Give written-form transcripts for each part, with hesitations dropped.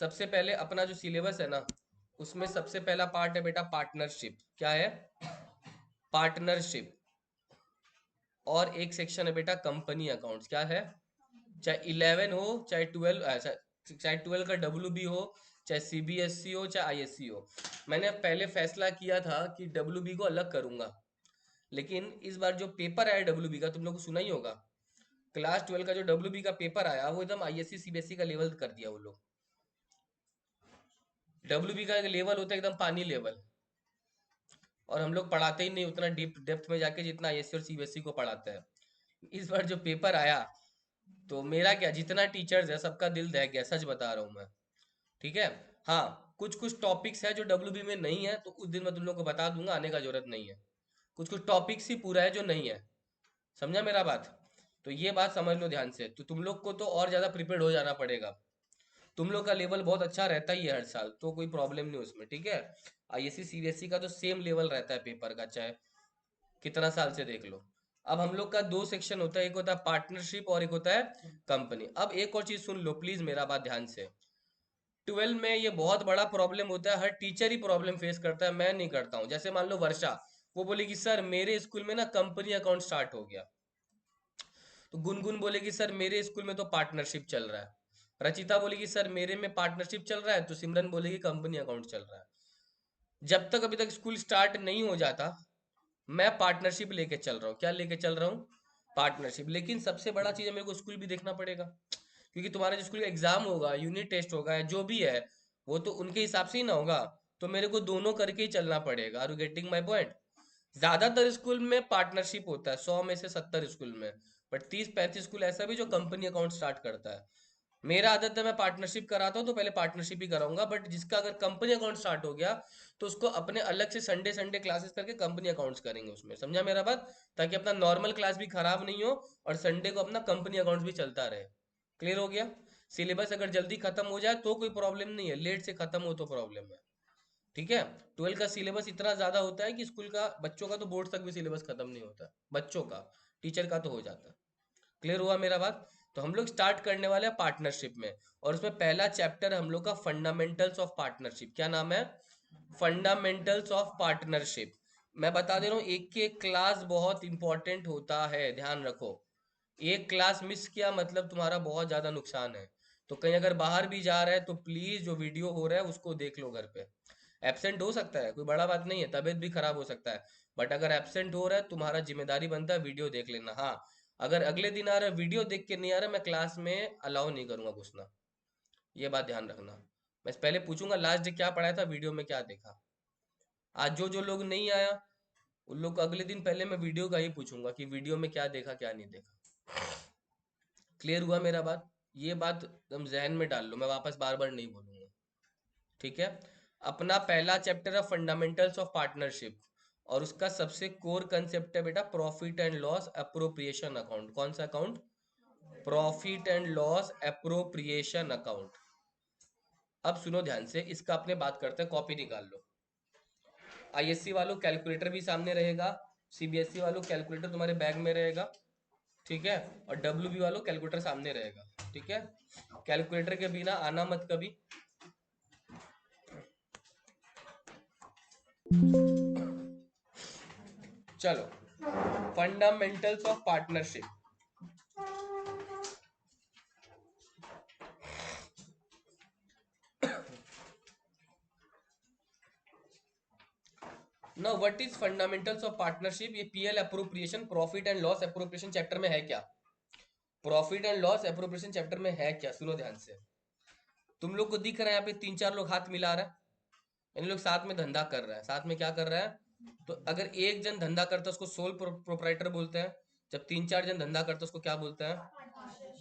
सबसे पहले अपना जो सिलेबस है ना, उसमें सबसे पहला पार्ट है बेटा पार्टनरशिप। क्या है? पार्टनरशिप। और एक सेक्शन है बेटा कंपनी अकाउंट्स। क्या है? चाहे 11 हो, चाहे 12, चाहे 12 का डब्ल्यू हो, चाहे सीबीएसई हो, चाहे आईएससी हो। मैंने पहले फैसला किया था कि डब्ल्यू को अलग करूंगा, लेकिन इस बार जो पेपर आया डब्ल्यू का, तुम लोग को सुना ही होगा। क्लास 12 का जो डब्ल्यू का पेपर आया वो एकदम आईएससी सीबीएसई का लेवल कर दिया वो लोग। डब्ल्यू का लेवल होता है एकदम पानी लेवल, और हम लोग पढ़ाते ही नहीं उतना डीप डेप्थ में जाके जितना आईएससी और सीबीएसई को पढ़ाते हैं। इस बार जो पेपर आया, तो मेरा क्या, जितना टीचर्स है सबका दिल दहक गया, सच बता रहा हूँ मैं। ठीक है। हाँ, कुछ कुछ टॉपिक्स है जो डब्ल्यू में नहीं है, तो उस दिन मैं तुम लोग को बता दूंगा, आने का जरूरत नहीं है। कुछ कुछ टॉपिक्स ही पूरा है जो नहीं है। समझा मेरा बात? तो ये बात समझ लो ध्यान से, तो तुम लोग को तो और ज्यादा प्रिपेयर्ड हो जाना पड़ेगा। तुम लोग का लेवल बहुत अच्छा रहता ही है हर साल, तो कोई प्रॉब्लम नहीं उसमें। ठीक है। आईएससी सीबीएसई का तो सेम लेवल रहता है पेपर का, चाहे कितना साल से देख लो। अब हम लोग का दो सेक्शन होता है, एक होता है पार्टनरशिप और एक होता है कंपनी। अब एक और चीज सुन लो प्लीज मेरा बात ध्यान से। 12 में ये बहुत बड़ा प्रॉब्लम होता है, हर टीचर ही प्रॉब्लम फेस करता है, मैं नहीं करता हूँ। जैसे मान लो वर्षा, वो बोलेगी सर मेरे स्कूल में ना कंपनी अकाउंट स्टार्ट हो गया। तो गुनगुन बोलेगी सर मेरे स्कूल में तो पार्टनरशिप चल रहा है। रचिता बोलेगी सर मेरे में पार्टनरशिप चल रहा है। तो सिमरन बोलेगी कंपनी अकाउंट चल रहा है। जब तक अभी तक स्कूल स्टार्ट नहीं हो जाता, मैं पार्टनरशिप लेके चल रहा हूँ। क्या लेके चल रहा हूँ? पार्टनरशिप। लेकिन सबसे बड़ा चीज है, मेरे को स्कूल भी देखना पड़ेगा, क्योंकि तुम्हारा जो स्कूल का एग्जाम होगा, यूनिट टेस्ट होगा, या जो भी है, वो तो उनके हिसाब से ही ना होगा। तो मेरे को दोनों करके ही चलना पड़ेगा। Are you getting my point? ज्यादातर स्कूल में पार्टनरशिप होता है, 100 में से 70 स्कूल में। बट 30-35 स्कूल ऐसा भी जो कंपनी अकाउंट स्टार्ट करता है। मेरा आदत है मैं पार्टनरशिप कराता हूँ तो पहले पार्टनरशिप ही कराऊंगा, बट जिसका अगर कंपनी अकाउंट स्टार्ट हो गया, तो उसको अपने अलग से संडे संडे क्लासेस करके कंपनी अकाउंट्स करेंगे उसमें। समझा मेरा बात? ताकि अपना नॉर्मल क्लास भी खराब नहीं हो, और संडे को अपना कंपनी अकाउंट्स भी चलता रहे। क्लियर हो गया? सिलेबस अगर जल्दी खत्म हो जाए तो कोई प्रॉब्लम नहीं है, लेट से खत्म हो तो प्रॉब्लम है। ठीक है। 12 का सिलेबस इतना ज्यादा होता है कि स्कूल का बच्चों का तो बोर्ड तक भी सिलेबस खत्म नहीं होता बच्चों का। टीचर का तो हो जाता है। क्लियर हुआ मेरा बात? तो हम लोग स्टार्ट करने वाले हैं पार्टनरशिप में, और उसमें पहला चैप्टर हम लोग का फंडामेंटल्स ऑफ पार्टनरशिप। क्या नाम है? Fundamentals of partnership. मैं बता दे रहा हूँ, एक एक क्लास बहुत इंपॉर्टेंट होता है, ध्यान रखो। एक क्लास मिस किया मतलब तुम्हारा बहुत ज्यादा नुकसान है। तो कहीं अगर बाहर भी जा रहा है तो प्लीज जो वीडियो हो रहा है उसको देख लो घर पे। एब्सेंट हो सकता है, कोई बड़ा बात नहीं है, तबीयत भी खराब हो सकता है। बट अगर एब्सेंट हो रहा है, तुम्हारा जिम्मेदारी बनता है वीडियो देख लेना। हाँ, अगर अगले दिन आ रहा है वीडियो देख के नहीं आ रहा, मैं क्लास में अलाउ नहीं करूंगा घुसना। ये बात ध्यान रखना। मैं पहले पूछूंगा लास्ट डे क्या पढ़ाया था, वीडियो में क्या देखा। आज जो जो लोग नहीं आया, उन लोग को अगले दिन पहले मैं वीडियो का ही पूछूंगा कि वीडियो में क्या देखा क्या नहीं देखा। क्लियर हुआ मेरा बात? ये बात तुम जहन में डाल लो, मैं वापस बार बार नहीं बोलूंगा। ठीक है। अपना पहला चैप्टर है फंडामेंटल्स ऑफ पार्टनरशिप, और उसका सबसे कोर कंसेप्ट है बेटा profit and loss appropriation account. कौन सा account? Profit and loss appropriation account. अब सुनो ध्यान से, इसका अपने बात करते हैं, कॉपी निकाल लो। आईएससी वालों कैलकुलेटर भी सामने रहेगा, सीबीएसई वालों कैलकुलेटर तुम्हारे बैग में रहेगा। ठीक है। और डब्ल्यू वालों कैलकुलेटर सामने रहेगा। ठीक है। कैलकुलेटर के बिना आना मत कभी। चलो, fundamentals of partnership. Now what is fundamentals of partnership? ये PL appropriation, profit and loss appropriation chapter में है क्या? Profit and loss appropriation chapter में है क्या? सुनो ध्यान से। तुम लोग को दिख रहा है यहाँ पे 3-4 लोग हाथ मिला रहा है, इन लोग साथ में धंधा कर रहा है। साथ में क्या कर रहा है? तो अगर एक जन धंधा करता है उसको सोल प्रोप्राइटर बोलते हैं। जब 3-4 जन धंधा करते हैं उसको क्या बोलते हैं?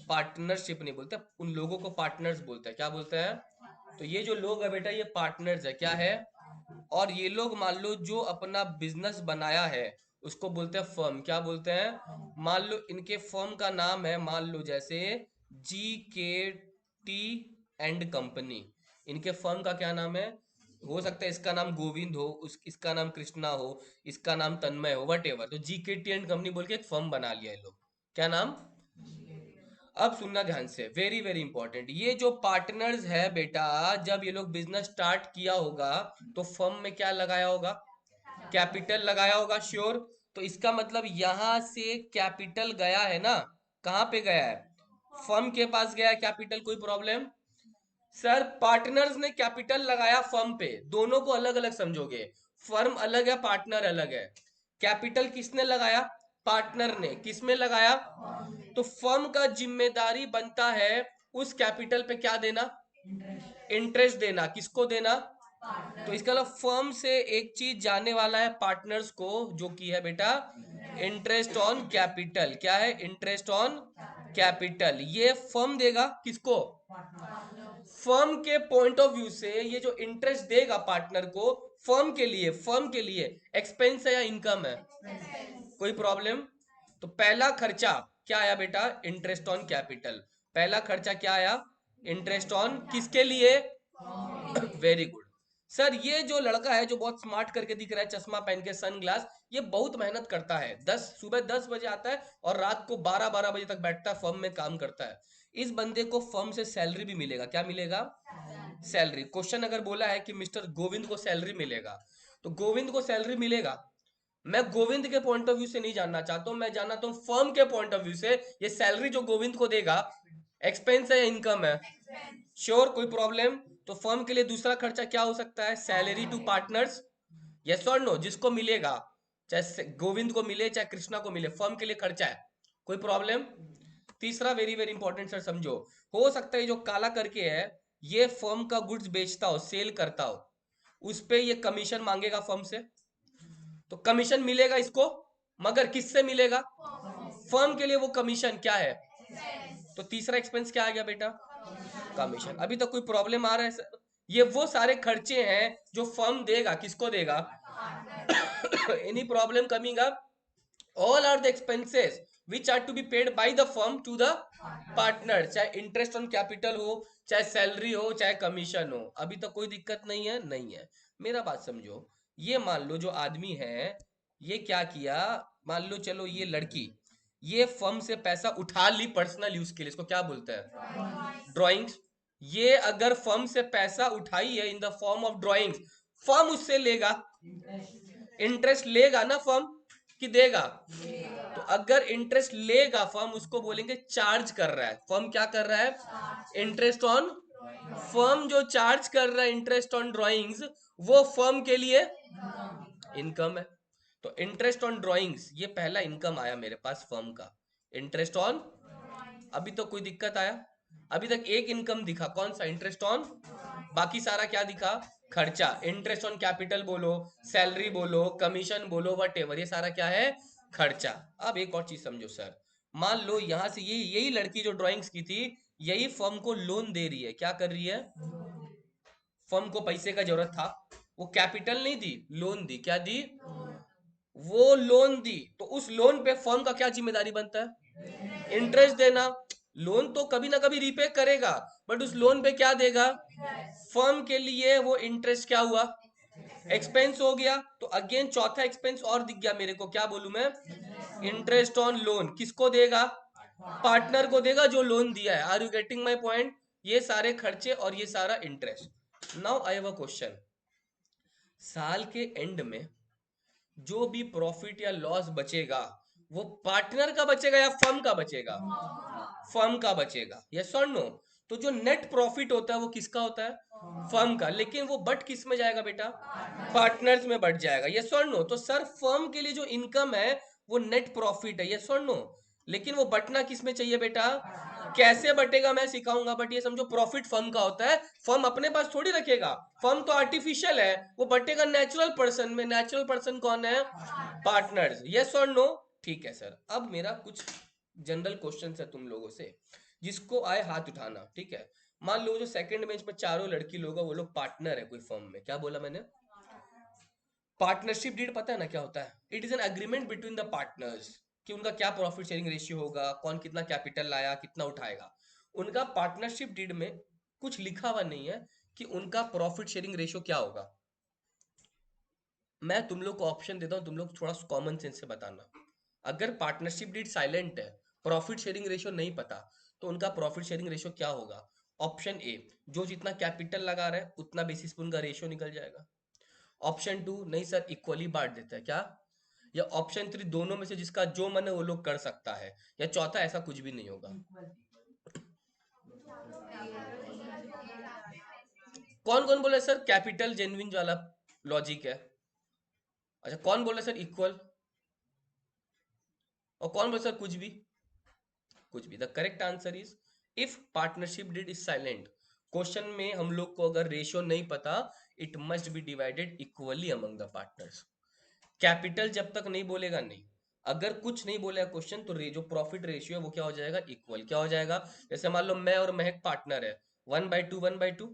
पार्टनरशिप नहीं बोलते, उन लोगों को पार्टनर्स बोलते हैं। क्या बोलते हैं? तो ये जो लोग है बेटा, ये पार्टनर्स है। क्या है? और ये लोग मान लो जो अपना बिजनेस बनाया है, उसको बोलते हैं फर्म। क्या बोलते हैं? मान लो इनके फर्म का नाम है, मान लो जैसे GKT&कंपनी। इनके फर्म का क्या नाम है? हो सकता है इसका नाम गोविंद हो, इसका नाम कृष्णा हो, इसका नाम तन्मय हो, वट एवर। तो GKT&कंपनी बोल के एक फर्म बना लिया है लोग। क्या नाम? अब सुनना ध्यान से, वेरी वेरी इंपॉर्टेंट। ये जो पार्टनर्स है बेटा, जब ये लोग बिजनेस स्टार्ट किया होगा तो फर्म में क्या लगाया होगा? कैपिटल लगाया होगा, श्योर। तो इसका मतलब यहां से कैपिटल गया है ना, कहां पे गया है? फर्म के पास गया है कैपिटल, कोई प्रॉब्लम? सर पार्टनर्स ने कैपिटल लगाया फर्म पे, दोनों को अलग अलग समझोगे, फर्म अलग है, पार्टनर अलग है। कैपिटल किसने लगाया? पार्टनर ने। किसमें लगाया? तो फर्म का जिम्मेदारी बनता है उस कैपिटल पे क्या देना? इंटरेस्ट देना। किसको देना? तो इसका मतलब फर्म से एक चीज जाने वाला है पार्टनर्स को, जो कि है बेटा इंटरेस्ट ऑन कैपिटल। क्या है? Interest on capital. ये फर्म देगा किसको? फर्म के पॉइंट ऑफ व्यू से ये जो इंटरेस्ट देगा पार्टनर को, फर्म के लिए एक्सपेंस है या इनकम है? कोई प्रॉब्लम? तो पहला खर्चा क्या आया बेटा? Interest on capital. पहला खर्चा क्या आया? इंटरेस्ट ऑन किसके लिए? Very good. सर ये जो लड़का है जो बहुत स्मार्ट करके दिख रहा है, चश्मा पहन के, सन ग्लास, ये बहुत मेहनत करता है। सुबह 10 बजे आता है और रात को 12-12 बजे तक बैठता है, फर्म में काम करता है। इस बंदे को फर्म से सैलरी भी मिलेगा। क्या मिलेगा? सैलरी। क्वेश्चन अगर बोला है कि मिस्टर गोविंद को सैलरी मिलेगा, तो गोविंद को सैलरी मिलेगा। मैं गोविंद के पॉइंट ऑफ व्यू से नहीं जानना चाहता हूं, मैं जानना चाहता हूं फर्म के पॉइंट ऑफ व्यू से, ये सैलरी जो गोविंद को देगा एक्सपेंस है या इनकम है? श्योर, कोई प्रॉब्लम? तो फर्म के लिए दूसरा खर्चा क्या हो सकता है? Salary to partners. यस और नो? जिसको मिलेगा, चाहे गोविंद को मिले चाहे कृष्णा को मिले, फर्म के लिए खर्चा है। कोई प्रॉब्लम? तीसरा वेरी वेरी इंपॉर्टेंट सर, समझो। हो सकता है जो काला करके है, ये फर्म का गुड्स बेचता हो, सेल करता हो, उस पे ये कमीशन मांगेगा फर्म से, तो कमीशन मिलेगा इसको, मगर किससे मिलेगा? फर्म के लिए वो कमीशन क्या है? तो तीसरा एक्सपेंस क्या आ गया बेटा? कमीशन। अभी तक कोई प्रॉब्लम आ रहा है सर? ये वो सारे खर्चे हैं जो फर्म देगा। किसको देगा? Any problem coming up? All are the expenses which are to be paid by the firm to the partner, चाहे इंटरेस्ट ऑन कैपिटल हो, चाहे सैलरी हो, चाहे कमीशन हो। अभी तक कोई दिक्कत नहीं है? नहीं है। मेरा बात समझो। ये मान लो जो आदमी है, ये क्या किया? मान लो चलो ये लड़की, ये फर्म से पैसा उठा ली पर्सनल यूज के लिए, इसको क्या बोलते हैं? ड्राइंग्स। ये अगर फर्म से पैसा उठाई है in the form of drawings, firm उससे लेगा, इंटरेस्ट लेगा ना फर्म, कि देगा? तो अगर इंटरेस्ट लेगा फर्म, उसको बोलेंगे चार्ज कर रहा है। फर्म क्या कर रहा है? Interest on. फर्म जो चार्ज कर रहा है इंटरेस्ट ऑन ड्राइंग्स, वो फर्म के लिए इनकम है। तो इंटरेस्ट ऑन ड्राइंग्स, ये पहला इनकम आया मेरे पास फर्म का, इंटरेस्ट ऑन। अभी तो कोई दिक्कत आया? अभी तक एक इनकम दिखा, कौन सा? Interest on. बाकी सारा क्या दिखा? खर्चा। इंटरेस्ट ऑन कैपिटल बोलो, सैलरी बोलो, कमीशन बोलो, वट एवर, ये सारा क्या है? खर्चा। अब एक और चीज समझो सर, मान लो यहां से ये यही लड़की जो ड्राइंग्स की थी, यही फर्म को लोन दे रही है। क्या कर रही है? फर्म को पैसे का जरूरत था, वो कैपिटल नहीं दी, लोन दी। क्या दी? वो लोन दी। तो उस लोन पे फर्म का क्या जिम्मेदारी बनता है? इंटरेस्ट देना। लोन तो कभी ना कभी रीपे करेगा, बट उस लोन पे क्या देगा? फर्म के लिए वो इंटरेस्ट क्या हुआ? एक्सपेंस हो गया। तो अगेन चौथा एक्सपेंस और दिख गया मेरे को, क्या बोलूं मैं? Interest on loan. किसको देगा? पार्टनर को देगा जो लोन दिया है। Are you getting my point? ये सारे खर्चे और ये सारा इंटरेस्ट। Now I have a question. साल के एंड में जो भी प्रॉफिट या लॉस बचेगा, वो पार्टनर का बचेगा या फर्म का बचेगा? फर्म का बचेगा। यस और नो? तो जो नेट प्रॉफिट होता है वो किसका होता है? फर्म का। लेकिन वो बट किस में जाएगा बेटा? पार्टनर्स में बट जाएगा। यस और नो? तो सर फर्म के लिए जो इनकम है वो नेट प्रॉफिट है। यस और नो? लेकिन वो बटना किस में चाहिए बेटा? कैसे बटेगा मैं सिखाऊंगा, बट ये समझो प्रॉफिट फर्म का होता है। फर्म अपने पास थोड़ी रखेगा, फर्म तो आर्टिफिशियल है, वो बटेगा नेचुरल पर्सन में। नेचुरल पर्सन कौन है? पार्टनर्स। यस और नो? ठीक है सर। अब मेरा कुछ जनरल क्वेश्चन है तुम लोगों से, जिसको आए हाथ उठाना, ठीक है? मान लो जो सेकंड बेंच में चारों लड़की लोग हैं, वो लोग पार्टनर है कोई फर्म में। क्या बोला मैंने? पार्टनरशिप डीड पता है ना क्या होता है? It is an agreement between the partners कि उनका क्या प्रॉफिट शेयरिंग रेशियो होगा, कौन कितना कैपिटल लाया, कितना उठाएगा। उनका पार्टनरशिप डीड में कुछ लिखा हुआ नहीं है कि उनका प्रॉफिट शेयरिंग रेशियो क्या होगा। मैं तुम लोग को ऑप्शन देता हूँ, तुम लोग थोड़ा कॉमन सेंस से बताना। अगर पार्टनरशिप डीड साइलेंट है, प्रॉफिट शेयरिंग रेशियो नहीं पता, तो उनका प्रॉफिट शेयरिंग रेशियो क्या होगा? ऑप्शन ए, जो जितना कैपिटल लगा रहा है उतना बेसिस पे उनका रेशियो निकल जाएगा। ऑप्शन टू, नहीं सर इक्वली बांट देता है क्या? या ऑप्शन थ्री, दोनों में से जिसका जो मन है वो लोग कर सकता है। या चौथा, ऐसा कुछ भी नहीं होगा। कौन कौन बोले सर कैपिटल जेन्युइन वाला लॉजिक है? अच्छा, कौन बोले सर इक्वल? और कौन बोले सर कुछ भी? कुछ भी। The correct answer is, if partnership deed is silent, question में हम लोग को अगर रेशियो नहीं पता, it must be divided equally among the partners. Capital जब तक नहीं बोलेगा नहीं, अगर कुछ नहीं बोलेगा क्वेश्चन, तो जो प्रॉफिट रेशियो है वो क्या हो जाएगा? इक्वल। क्या हो जाएगा? जैसे मान लो मैं और महक पार्टनर है, 1/2 1/2।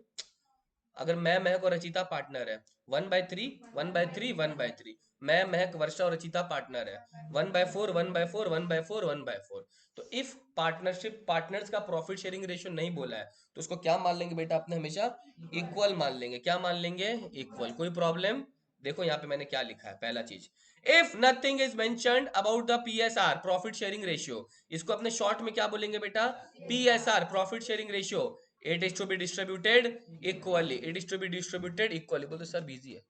अगर मैं महक और रचिता पार्टनर है, 1/3 1/3 1/3। मैं महक वर्षा और रचिता पार्टनर है, 1/4 1/4 1/4 1/4। तो इफ पार्टनरशिप पार्टनर्स का प्रॉफिट शेयरिंग रेशियो नहीं बोला है, तो उसको क्या मान लेंगे बेटा अपने? हमेशा इक्वल मान लेंगे। क्या मान लेंगे? इक्वल। कोई प्रॉब्लम? देखो यहाँ पे मैंने क्या लिखा है, पहला चीज, if nothing is mentioned about the PSR profit sharing ratio, इसको अपने शॉर्ट में क्या बोलेंगे बेटा? PSR profit sharing ratio. It is to be distributed equally. It is to be distributed equally. बोलते सर बिजी है।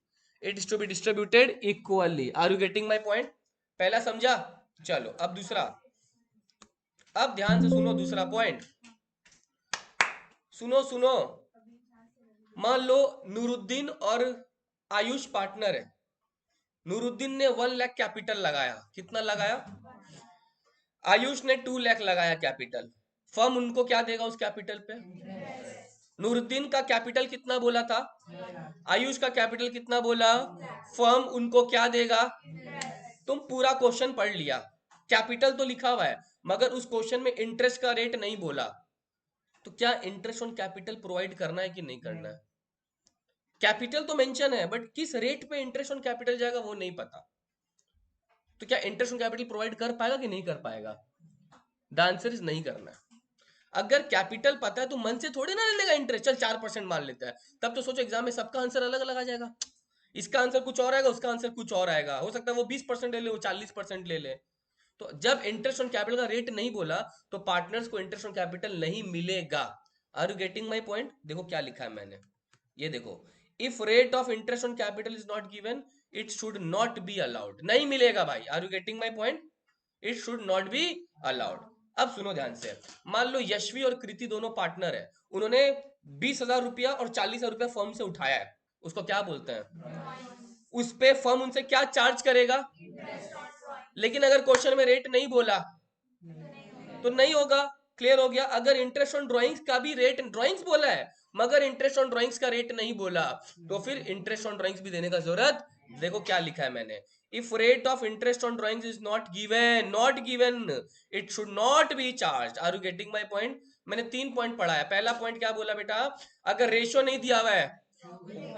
It is to be distributed equally. Are you getting my point? पहला समझा? चलो अब दूसरा, अब ध्यान से सुनो दूसरा पॉइंट। सुनो सुनो, मान लो नूरुद्दीन और आयुष पार्टनर है। नूरुद्दीन ने 1 लाख कैपिटल लगाया। कितना लगाया? आयुष ने 2 लाख लगाया कैपिटल। फर्म उनको क्या देगा उस कैपिटल पे? नूरुद्दीन का कैपिटल कितना बोला था? आयुष का कैपिटल कितना बोला? फर्म उनको क्या देगा? तुम पूरा क्वेश्चन पढ़ लिया, कैपिटल तो लिखा हुआ है, मगर उस क्वेश्चन में इंटरेस्ट का रेट नहीं बोला। तो क्या इंटरेस्ट ऑन कैपिटल प्रोवाइड करना है कि नहीं करना है? कैपिटल तो मेंशन है, बट किस रेट पे इंटरेस्ट ऑन कैपिटल जाएगा वो नहीं पता। तो क्या इंटरेस्ट ऑन कैपिटल प्रोवाइड कर पाएगा कि नहीं कर पाएगा? द आंसर इज नहीं करना है। अगर कैपिटल पता है तो मन से थोड़ी ना ले लेगा इंटरेस्ट, चल 4% मान लेता है। तब तो सोचो एग्जाम में सबका आंसर अलग अलग आ जाएगा। इसका आंसर कुछ और आएगा, उसका आंसर कुछ और आएगा। हो सकता है वो 20% ले ले, वो 40% ले ले। तो जब इंटरेस्ट ऑन कैपिटल का रेट नहीं बोला, तो पार्टनर्स को इंटरेस्ट ऑन कैपिटल नहीं मिलेगा। Are you getting my point? देखो क्या लिखा है मैंने, ये देखो, if rate of interest on capital is not given, it should not be allowed. नहीं मिलेगा भाई। Are you getting my point? It should not be allowed. अब सुनो ध्यान से, मान लो यशवी और कृति दोनों पार्टनर है, उन्होंने 20,000 रुपया और 40,000 रुपया फर्म से उठाया है। उसको क्या बोलते हैं? उस पे फर्म उनसे क्या चार्ज करेगा? लेकिन अगर क्वेश्चन में रेट नहीं बोला तो नहीं होगा। क्लियर हो गया? अगर इंटरेस्ट ऑन ड्राइंग्स का भी रेट, ड्राइंग्स बोला है मगर इंटरेस्ट ऑन ड्राइंग्स का रेट नहीं बोला, तो फिर इंटरेस्ट ऑन ड्राइंग्स भी देने का जरूरत। देखो क्या लिखा है मैंने, if rate of interest on drawings is not given, it should not be charge. Are you getting my point? मैंने 3 पॉइंट पढ़ा है। पहला पॉइंट क्या बोला बेटा? अगर रेशियो नहीं दिया हुआ है,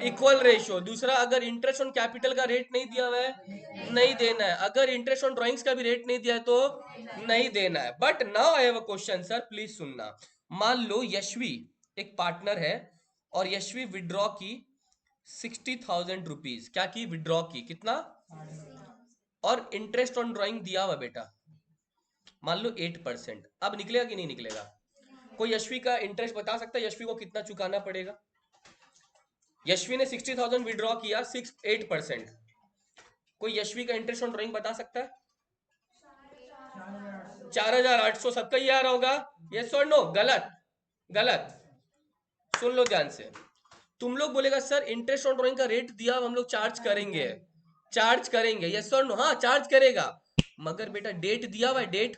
इक्वल रेशियो। दूसरा, अगर इंटरेस्ट ऑन कैपिटल का रेट नहीं दिया हुआ है, नहीं देना है। अगर इंटरेस्ट ऑन ड्राइंग्स का भी रेट नहीं दिया है तो नहीं देना है। But now I have a question sir, please सुनना। मान लो यशवी एक पार्टनर है और यशवी विड्रॉ की 60,000 रुपीज। क्या की? विड्रॉ की। कितना? और इंटरेस्ट ऑन ड्राइंग दिया हुआ बेटा, मान लो 8%। अब निकलेगा कि नहीं निकलेगा? कोई यशवी का इंटरेस्ट बता सकता है यशवी को कितना चुकाना पड़ेगा? यशवी ने 60,000 विड्रॉ किया, 8%। कोई यशवी का इंटरेस्ट ऑन ड्राइंग बता सकता है? 4,800। सबका ये आ रहा होगा? यस और नो? गलत। गलत। सुन लो ध्यान से, तुम लोग बोलेगा सर इंटरेस्ट ऑन ड्राइंग का रेट दिया, हम लोग चार्ज करेंगे। चार्ज करेंगे, यस और नो? हाँ चार्ज करेगा, मगर बेटा डेट दिया हुआ है। डेट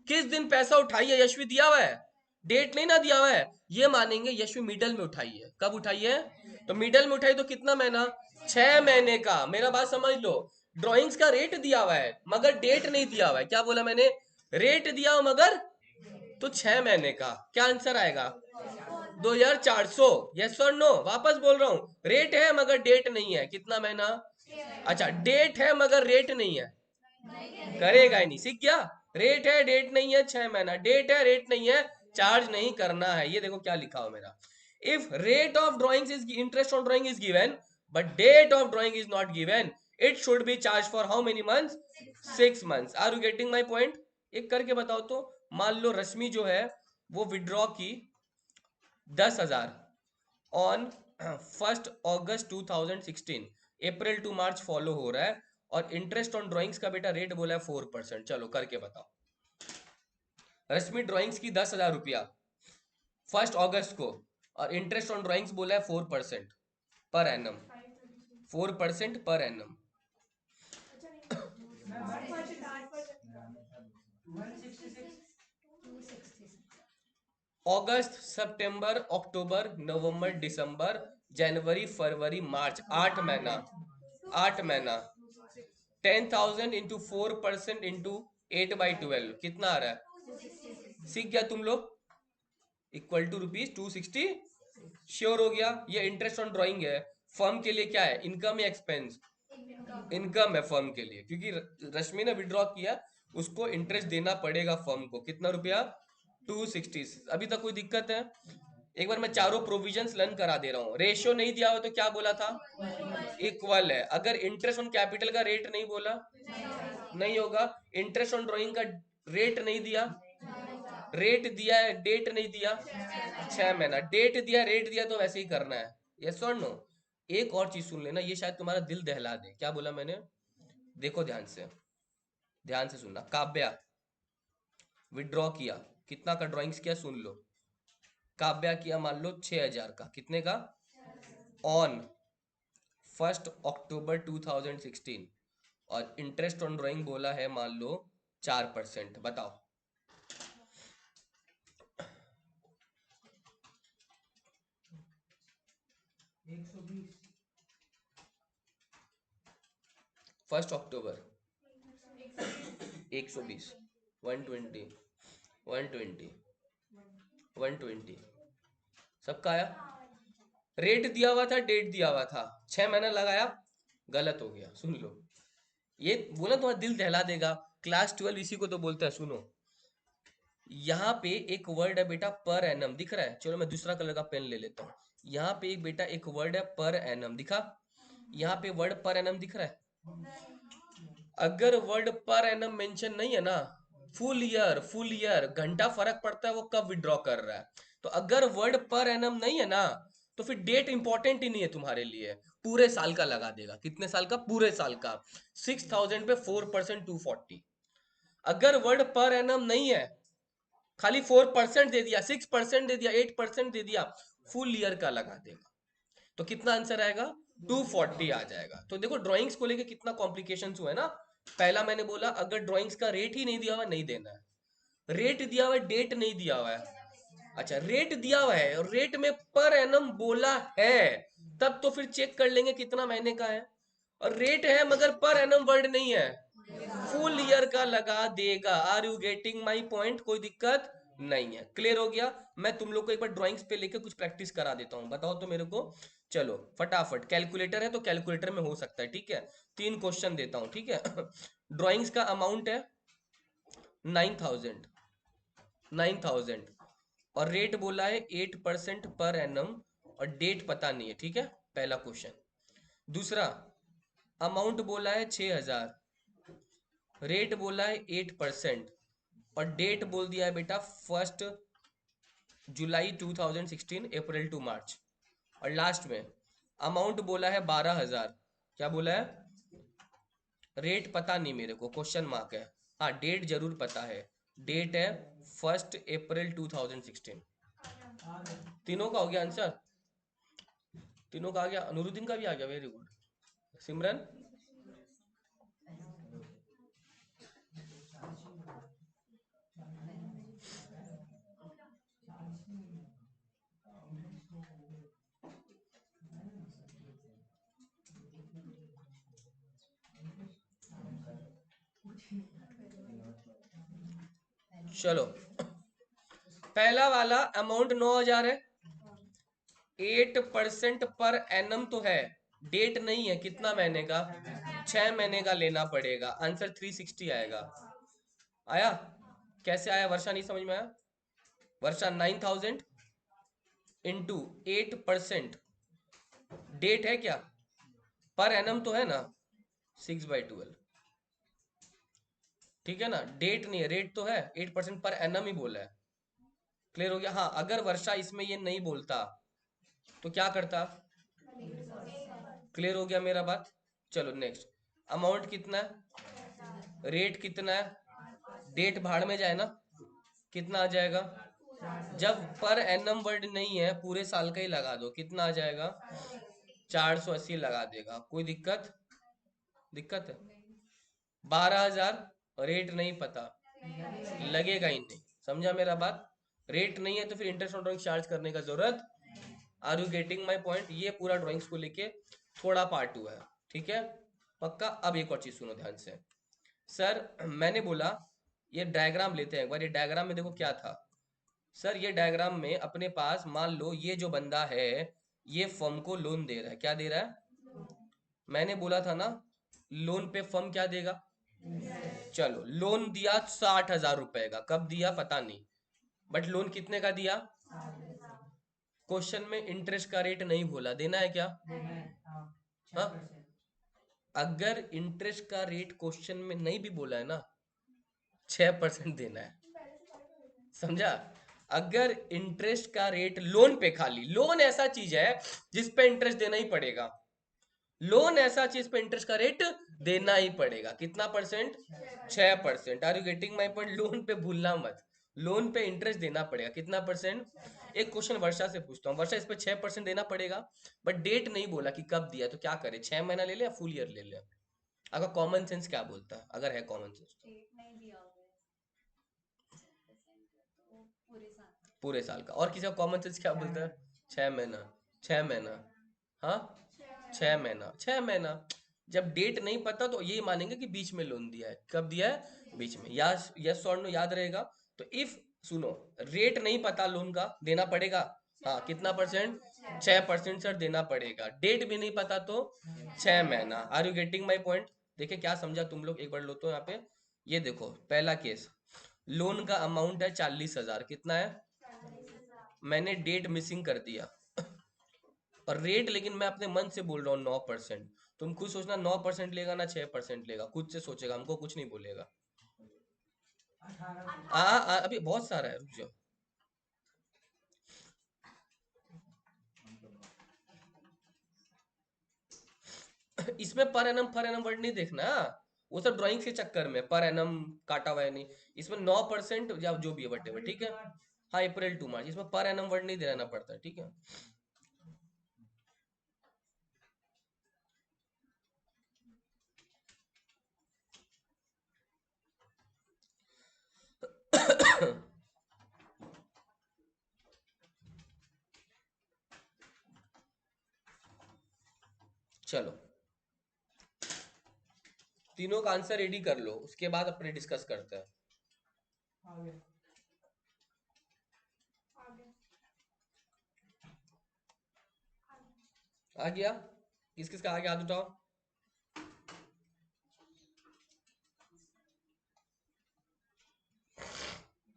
किस दिन पैसा उठाई है यशवी दिया हुआ है। डेट नहीं ना दिया हुआ है, ये मानेंगे यशवी मिडल में उठाई है। कब उठाई है? तो मिडल में उठाई तो कितना महीना? 6 महीने का। मेरा बात समझ लो, ड्राइंग्स का रेट दिया हुआ है मगर डेट नहीं दिया हुआ है। क्या बोला मैंने? रेट दिया हो मगर, तो 6 महीने का। क्या आंसर आएगा? 2,400। यस और नो? वापस बोल रहा हूं, रेट है मगर डेट नहीं है। कितना महीना? अच्छा, डेट है मगर रेट नहीं है, करेगा ही नहीं। सीख गया? रेट है डेट नहीं है, 6 महीना। डेट है रेट नहीं है, चार्ज नहीं करना है। ये देखो क्या लिखा हो मेरा, if rate of drawing is interest on drawing is given but date of drawing is not given, it should be charge for how many months? 6 months. Are you getting my point? एक करके बताओ तो। मान लो रश्मि जो है वो withdraw की 10,000 on 1 अगस्त 2016। अप्रैल टू मार्च फॉलो हो रहा है, और इंटरेस्ट ऑन ड्राइंग्स का बेटा रेट बोला है 4%। चलो करके बताओ। रश्मि ड्राइंग्स की 10,000 रुपया 1 अगस्त को, और इंटरेस्ट ऑन ड्राइंग्स बोला है 4% पर एनम। 4% per annum. अगस्त, सितंबर, अक्टूबर, नवंबर, दिसंबर, जनवरी, फरवरी, मार्च, 8 महीना। 8 महीना। 10,000 इंटू 4% इंटू 8/12 कितना आ रहा है? सीख गया तुम लोग? Equal to ₹260। श्योर हो गया? ये इंटरेस्ट ऑन ड्राइंग है। फर्म के लिए क्या है? इनकम या एक्सपेंस? इनकम है फर्म के लिए, क्योंकि रश्मि ने विड्रॉ किया, उसको इंटरेस्ट देना पड़ेगा फर्म को। कितना रुपया? 260। अभी तक कोई दिक्कत है? एक बार मैं चारों प्रोविजंस लर्न करा दे रहा हूँ। रेशियो नहीं दिया हो तो क्या बोला था? इक्वल है। अगर इंटरेस्ट ऑन कैपिटल का रेट नहीं बोला, नहीं होगा। इंटरेस्ट ऑन ड्राइंग का रेट नहीं दिया, रेट दिया है, डेट नहीं दिया, 6 महीना। डेट दिया, रेट दिया, तो वैसे ही करना है। यस और नो? एक और चीज सुन लेना, ये शायद तुम्हारा दिल दहला दे। क्या बोला मैंने? देखो ध्यान से, ध्यान से सुनना। काव्या विड्रॉ किया, कितना का ड्राइंग्स किया सुन लो। काव्या किया मान लो 6,000 का। कितने का? ऑन 1 अक्टूबर 2016, और इंटरेस्ट ऑन ड्राइंग बोला है मान लो 4%। बताओ। फर्स्ट अक्टूबर 120, 120, 120, 120 सबका आया। रेट दिया हुआ था, डेट दिया हुआ था, 6 महीना लगाया, गलत हो गया। सुन लो, ये बोला तुम्हारा दिल दहला देगा। क्लास 12 इसी को तो बोलते हैं। सुनो, यहाँ पे एक वर्ड है बेटा, पर एनम। दिख रहा है? चलो मैं दूसरा कलर का पेन ले लेता हूँ। यहाँ पे एक बेटा एक वर्ड है, पर एनम। दिखा? यहाँ पे वर्ड पर एनम दिख रहा है। अगर वर्ड पर एनम मेंशन नहीं है ना, फुल ईयर घंटा फर्क पड़ता है वो कब विड्रॉ कर रहा है। तो अगर वर्ड पर एनम नहीं है ना, तो फिर डेट इंपॉर्टेंट ही नहीं है तुम्हारे लिए। पूरे साल का लगा देगा। कितने साल का? पूरे साल का। 6,000 पे 4% 240। अगर वर्ड पर एनम नहीं है, खाली 4% दे दिया, 6% दे दिया, 8% दे दिया, फुल ईयर का लगा देगा। तो कितना आंसर आएगा? 240 आ जाएगा। तो देखो ड्राइंग्स को लेके कितना कॉम्प्लिकेशन हुआ है ना। पहला मैंने बोला, अगर ड्राइंग्स का रेट ही नहीं दिया हुआ, नहीं देना है। रेट दिया हुआ है, डेट नहीं दिया हुआ है। अच्छा, रेट दिया हुआ है और रेट में पर एनम बोला है, तब तो फिर चेक कर लेंगे कितना महीने का है। और रेट है मगर पर एनम वर्ड नहीं है, फुल ईयर का लगा देगा। Are you getting my point? कोई दिक्कत नहीं है। क्लियर हो गया? मैं तुम लोग को एक बार ड्राइंग्स पे लेके कुछ प्रैक्टिस करा देता हूँ। बताओ तो मेरे को। चलो फटाफट। कैलकुलेटर है तो कैलकुलेटर में हो सकता है, ठीक है? 3 क्वेश्चन देता हूँ, ठीक है? ड्राइंग्स का अमाउंट है 9,000, 9,000, और रेट बोला है 8% पर एनम, और डेट पता नहीं है, ठीक है? पहला क्वेश्चन। दूसरा, अमाउंट बोला है 6,000, रेट बोला है 8%, और डेट बोल दिया है बेटा 1 जुलाई 2016, अप्रैल टू मार्च। और लास्ट में अमाउंट बोला है 12,000। क्या बोला है? रेट पता नहीं मेरे को, क्वेश्चन मार्क है। हाँ, डेट जरूर पता है। डेट है 1 अप्रैल 2016। तीनों का हो गया आंसर? तीनों का आ गया? अनुरुद्दीन का भी आ गया, वेरी गुड। सिमरन? चलो, पहला वाला अमाउंट 9,000 है, 8% पर एनम तो है, डेट नहीं है। कितना महीने का? 6 महीने का लेना पड़ेगा। आंसर 360 आएगा। आया? कैसे आया? वर्षा नहीं समझ में आया? वर्षा 9,000 इंटू 8%, डेट है क्या? पर एनम तो है ना, 6/12। ठीक है ना? डेट नहीं है, रेट तो है, 8% पर एनम ही बोला है। क्लियर हो गया? हाँ, अगर वर्षा इसमें ये नहीं बोलता तो क्या करता? क्लियर हो गया मेरा बात? चलो नेक्स्ट। अमाउंट कितना है, रेट कितना है, डेट भाड़ में जाए ना, कितना आ जाएगा? जब पर एनम वर्ड नहीं है, पूरे साल का ही लगा दो, कितना आ जाएगा? 480 लगा देगा। कोई दिक्कत? दिक्कत है? 12,000, रेट नहीं पता, लगेगा ही नहीं। समझा मेरा बात? रेट नहीं है तो फिर इंटरेस्ट ऑन ड्राइंग चार्ज करने का जरूरत। Are you getting my point? ये पूरा ड्राइंग्स को लेके थोड़ा पार्ट हुआ है, ठीक है? पक्का? अब एक और चीज सुनो ध्यान से। सर मैंने बोला ये डायग्राम लेते हैं एक बार। ये डायग्राम में देखो क्या था। सर ये डायग्राम में अपने पास मान लो ये जो बंदा है ये फर्म को लोन दे रहा है। क्या दे रहा है? मैंने बोला था ना, लोन पे फर्म क्या देगा? चलो लोन दिया 60,000 रुपए का। कब दिया पता नहीं, बट लोन कितने का दिया? क्वेश्चन में इंटरेस्ट का रेट नहीं बोला, देना है क्या? हाँ, अगर इंटरेस्ट का रेट क्वेश्चन में नहीं भी बोला है ना, 6% देना है। समझा? अगर इंटरेस्ट का रेट लोन पे, खाली लोन ऐसा चीज है जिस पे इंटरेस्ट देना ही पड़ेगा। लोन ऐसा चीज पे इंटरेस्ट का रेट देना ही पड़ेगा। कितना percent? 6%। Are you getting my point? Loan पे भूलना मत, लोन पे इंटरेस्ट देना पड़ेगा। कितना परसेंट? एक क्वेश्चन वर्षा से पूछता हूँ, वर्षा इस पे 6% देना पड़ेगा, बट डेट नहीं बोला कि कब दिया, तो क्या करे? 6 महीना ले ले या फुल ईयर ले ले? अगर कॉमन सेंस क्या बोलता है, अगर है कॉमन सेंस तो? पूरे साल का। और किसी का कॉमन सेंस क्या बोलता है? 6 महीना। 6 महीना, हाँ, 6 महीना, 6 महीना। जब डेट नहीं पता तो यही मानेंगे कि बीच में लोन दिया है। कब दिया है? बीच में। यस, यस और नो याद रहेगा। तो इफ, सुनो, रेट नहीं पता लोन का, देना पड़ेगा। हाँ, कितना परसेंट? 6% सर देना पड़ेगा। डेट भी नहीं पता तो 6 महीना। Are you getting my point? देखिए क्या समझा तुम लोग, एक बार लो तो यहाँ पे। ये देखो पहला केस, लोन का अमाउंट है 40,000। कितना है? मैंने डेट मिसिंग कर दिया और रेट लेकिन मैं अपने मन से बोल रहा हूँ 9%। तुम खुद सोचना 9% लेगा ना 6% लेगा, खुद से सोचेगा, हमको कुछ नहीं बोलेगा। अभी बहुत सारा है, रुक जाओ। इसमें पर एनम वर्ड नहीं देखना, वो सब ड्राइंग के चक्कर में पर एनम काटा हुआ है नहीं। इसमें 9% या जो भी है वटेवर, ठीक है? हाँ, अप्रैल टू मार्च, इसमें पर एनम वर्ड नहीं देना पड़ता, ठीक है? चलो तीनों का आंसर रेडी कर लो, उसके बाद अपने डिस्कस करते हैं। आ गया? किस किस का आ गया, हाथ उठाओ।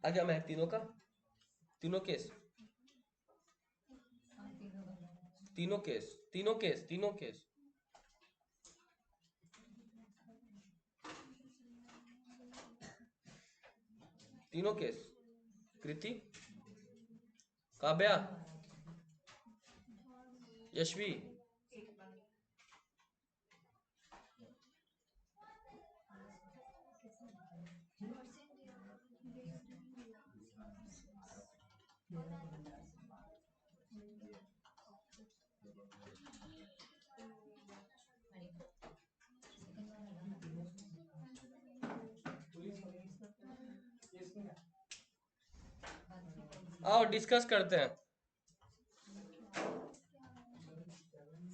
आ गया? मैं तीनों का, तीनों केस, तीनों केस, तीनों केस, तीनों केस। तीनों केस। कृति, काव्या, यशवी, आओ डिस्कस करते हैं।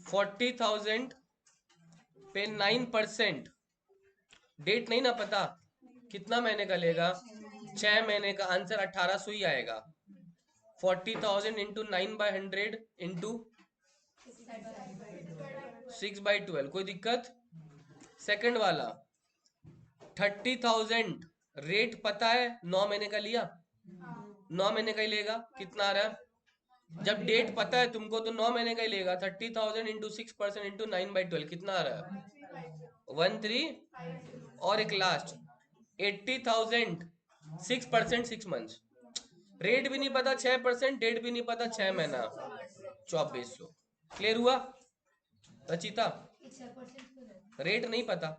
40,000 पे 9%, डेट नहीं ना पता, कितना महीने का लेगा? 6 महीने का। आंसर 1800 ही आएगा। 40,000 इंटू 9/100 इंटू 6/12। कोई दिक्कत? सेकंड वाला 30,000, रेट पता है, 9 महीने का लिया, 9 महीने का ही लेगा। कितना आ रहा है? जब डेट पता है तुमको तो 9 महीने का ही लेगा। 30,000 इंटू 6% इंटू 9/12, कितना आ रहा है? 13। और एक लास्ट 80,000, 6% 6 मंथ। रेट भी नहीं पता 6%, डेट भी नहीं पता 6 महीना 2400। क्लियर हुआ रचिता? रेट नहीं पता,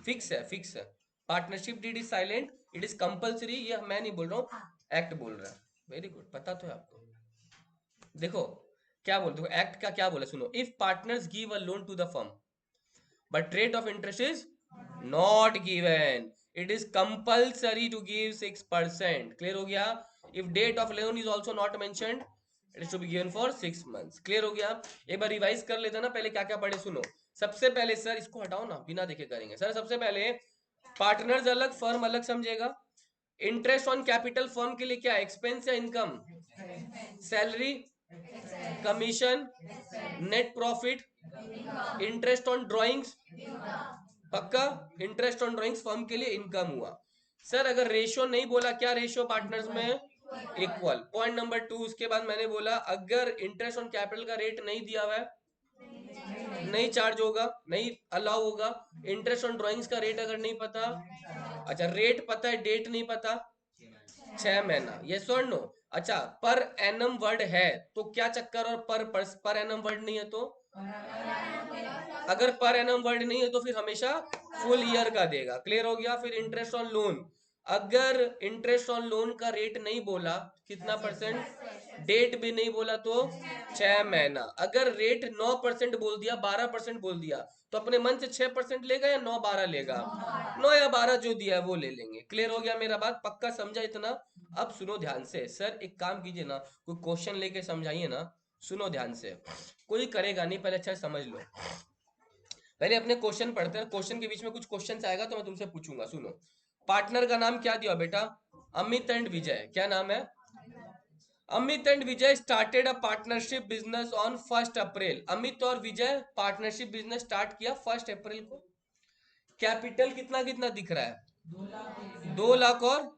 फिक्स है, फिक्स है। Partnership deed is silent, it is compulsory, ये मैं नहीं बोल रहा हूँ, एक्ट बोल रहा है। वेरी गुड, पता तो है आपको। देखो क्या बोल, देखो एक्ट का क्या बोला सुनो, if partners give a loan to the firm but rate of interest is not given, it is compulsory to give 6%। clear हो गया? if date of loan is also not mentioned, it is to be given for 6 months। clear हो गया? एक बार revise कर लेते ना, पहले क्या क्या पढ़े सुनो। सबसे पहले सर इसको हटाओ ना, बिना देखे करेंगे सर। सबसे पहले पार्टनर्स अलग, फर्म अलग समझेगा। इंटरेस्ट ऑन कैपिटल फर्म के लिए क्या, एक्सपेंस या income? Salary, commission, net profit, interest on drawings, पक्का? इंटरेस्ट ऑन ड्रॉइंग्स फर्म के लिए इनकम हुआ। सर अगर रेशियो नहीं बोला, क्या रेशियो पार्टनर्स में? इक्वल। पॉइंट नंबर 2, उसके बाद मैंने बोला अगर इंटरेस्ट ऑन कैपिटल का रेट नहीं दिया हुआ है, नहीं चार्ज होगा, नहीं अलाउ होगा। इंटरेस्ट ऑन ड्रॉइंग्स का रेट अगर नहीं पता, अच्छा रेट पता है, डेट नहीं पता, 6 महीना, यस और नो? अच्छा पर एनम वर्ड है तो क्या चक्कर, और पर एनम वर्ड नहीं है तो? अगर पर एनम वर्ड नहीं है तो फिर हमेशा फुल ईयर का देगा। क्लियर हो गया? फिर इंटरेस्ट ऑन लोन, अगर इंटरेस्ट ऑन लोन का रेट नहीं बोला, कितना परसेंट, डेट भी नहीं बोला तो 6 महीना। अगर रेट 9% बोल दिया, 12% बोल दिया, तो अपने मन से 6% लेगा या 9-12 लेगा? 9 या 12 जो दिया है वो ले लेंगे। क्लियर हो गया मेरा बात? पक्का समझा इतना? अब सुनो ध्यान से, सर एक काम कीजिए ना, कोई क्वेश्चन लेके समझाइए ना। सुनो ध्यान से, कोई करेगा नहीं, पहले अच्छा समझ लो। पहले अपने क्वेश्चन पढ़ते हैं, क्वेश्चन के बीच में कुछ क्वेश्चन आएगा तो मैं तुमसे पूछूंगा। सुनो, पार्टनर का नाम क्या दिया बेटा? अमित एंड विजय। क्या नाम है? Amit and Vijay started a partnership business on 1 अप्रैल। अमित और विजय पार्टनरशिप बिजनेस स्टार्ट किया 1 अप्रैल को। कैपिटल कितना कितना दिख रहा है? 2 लाख, और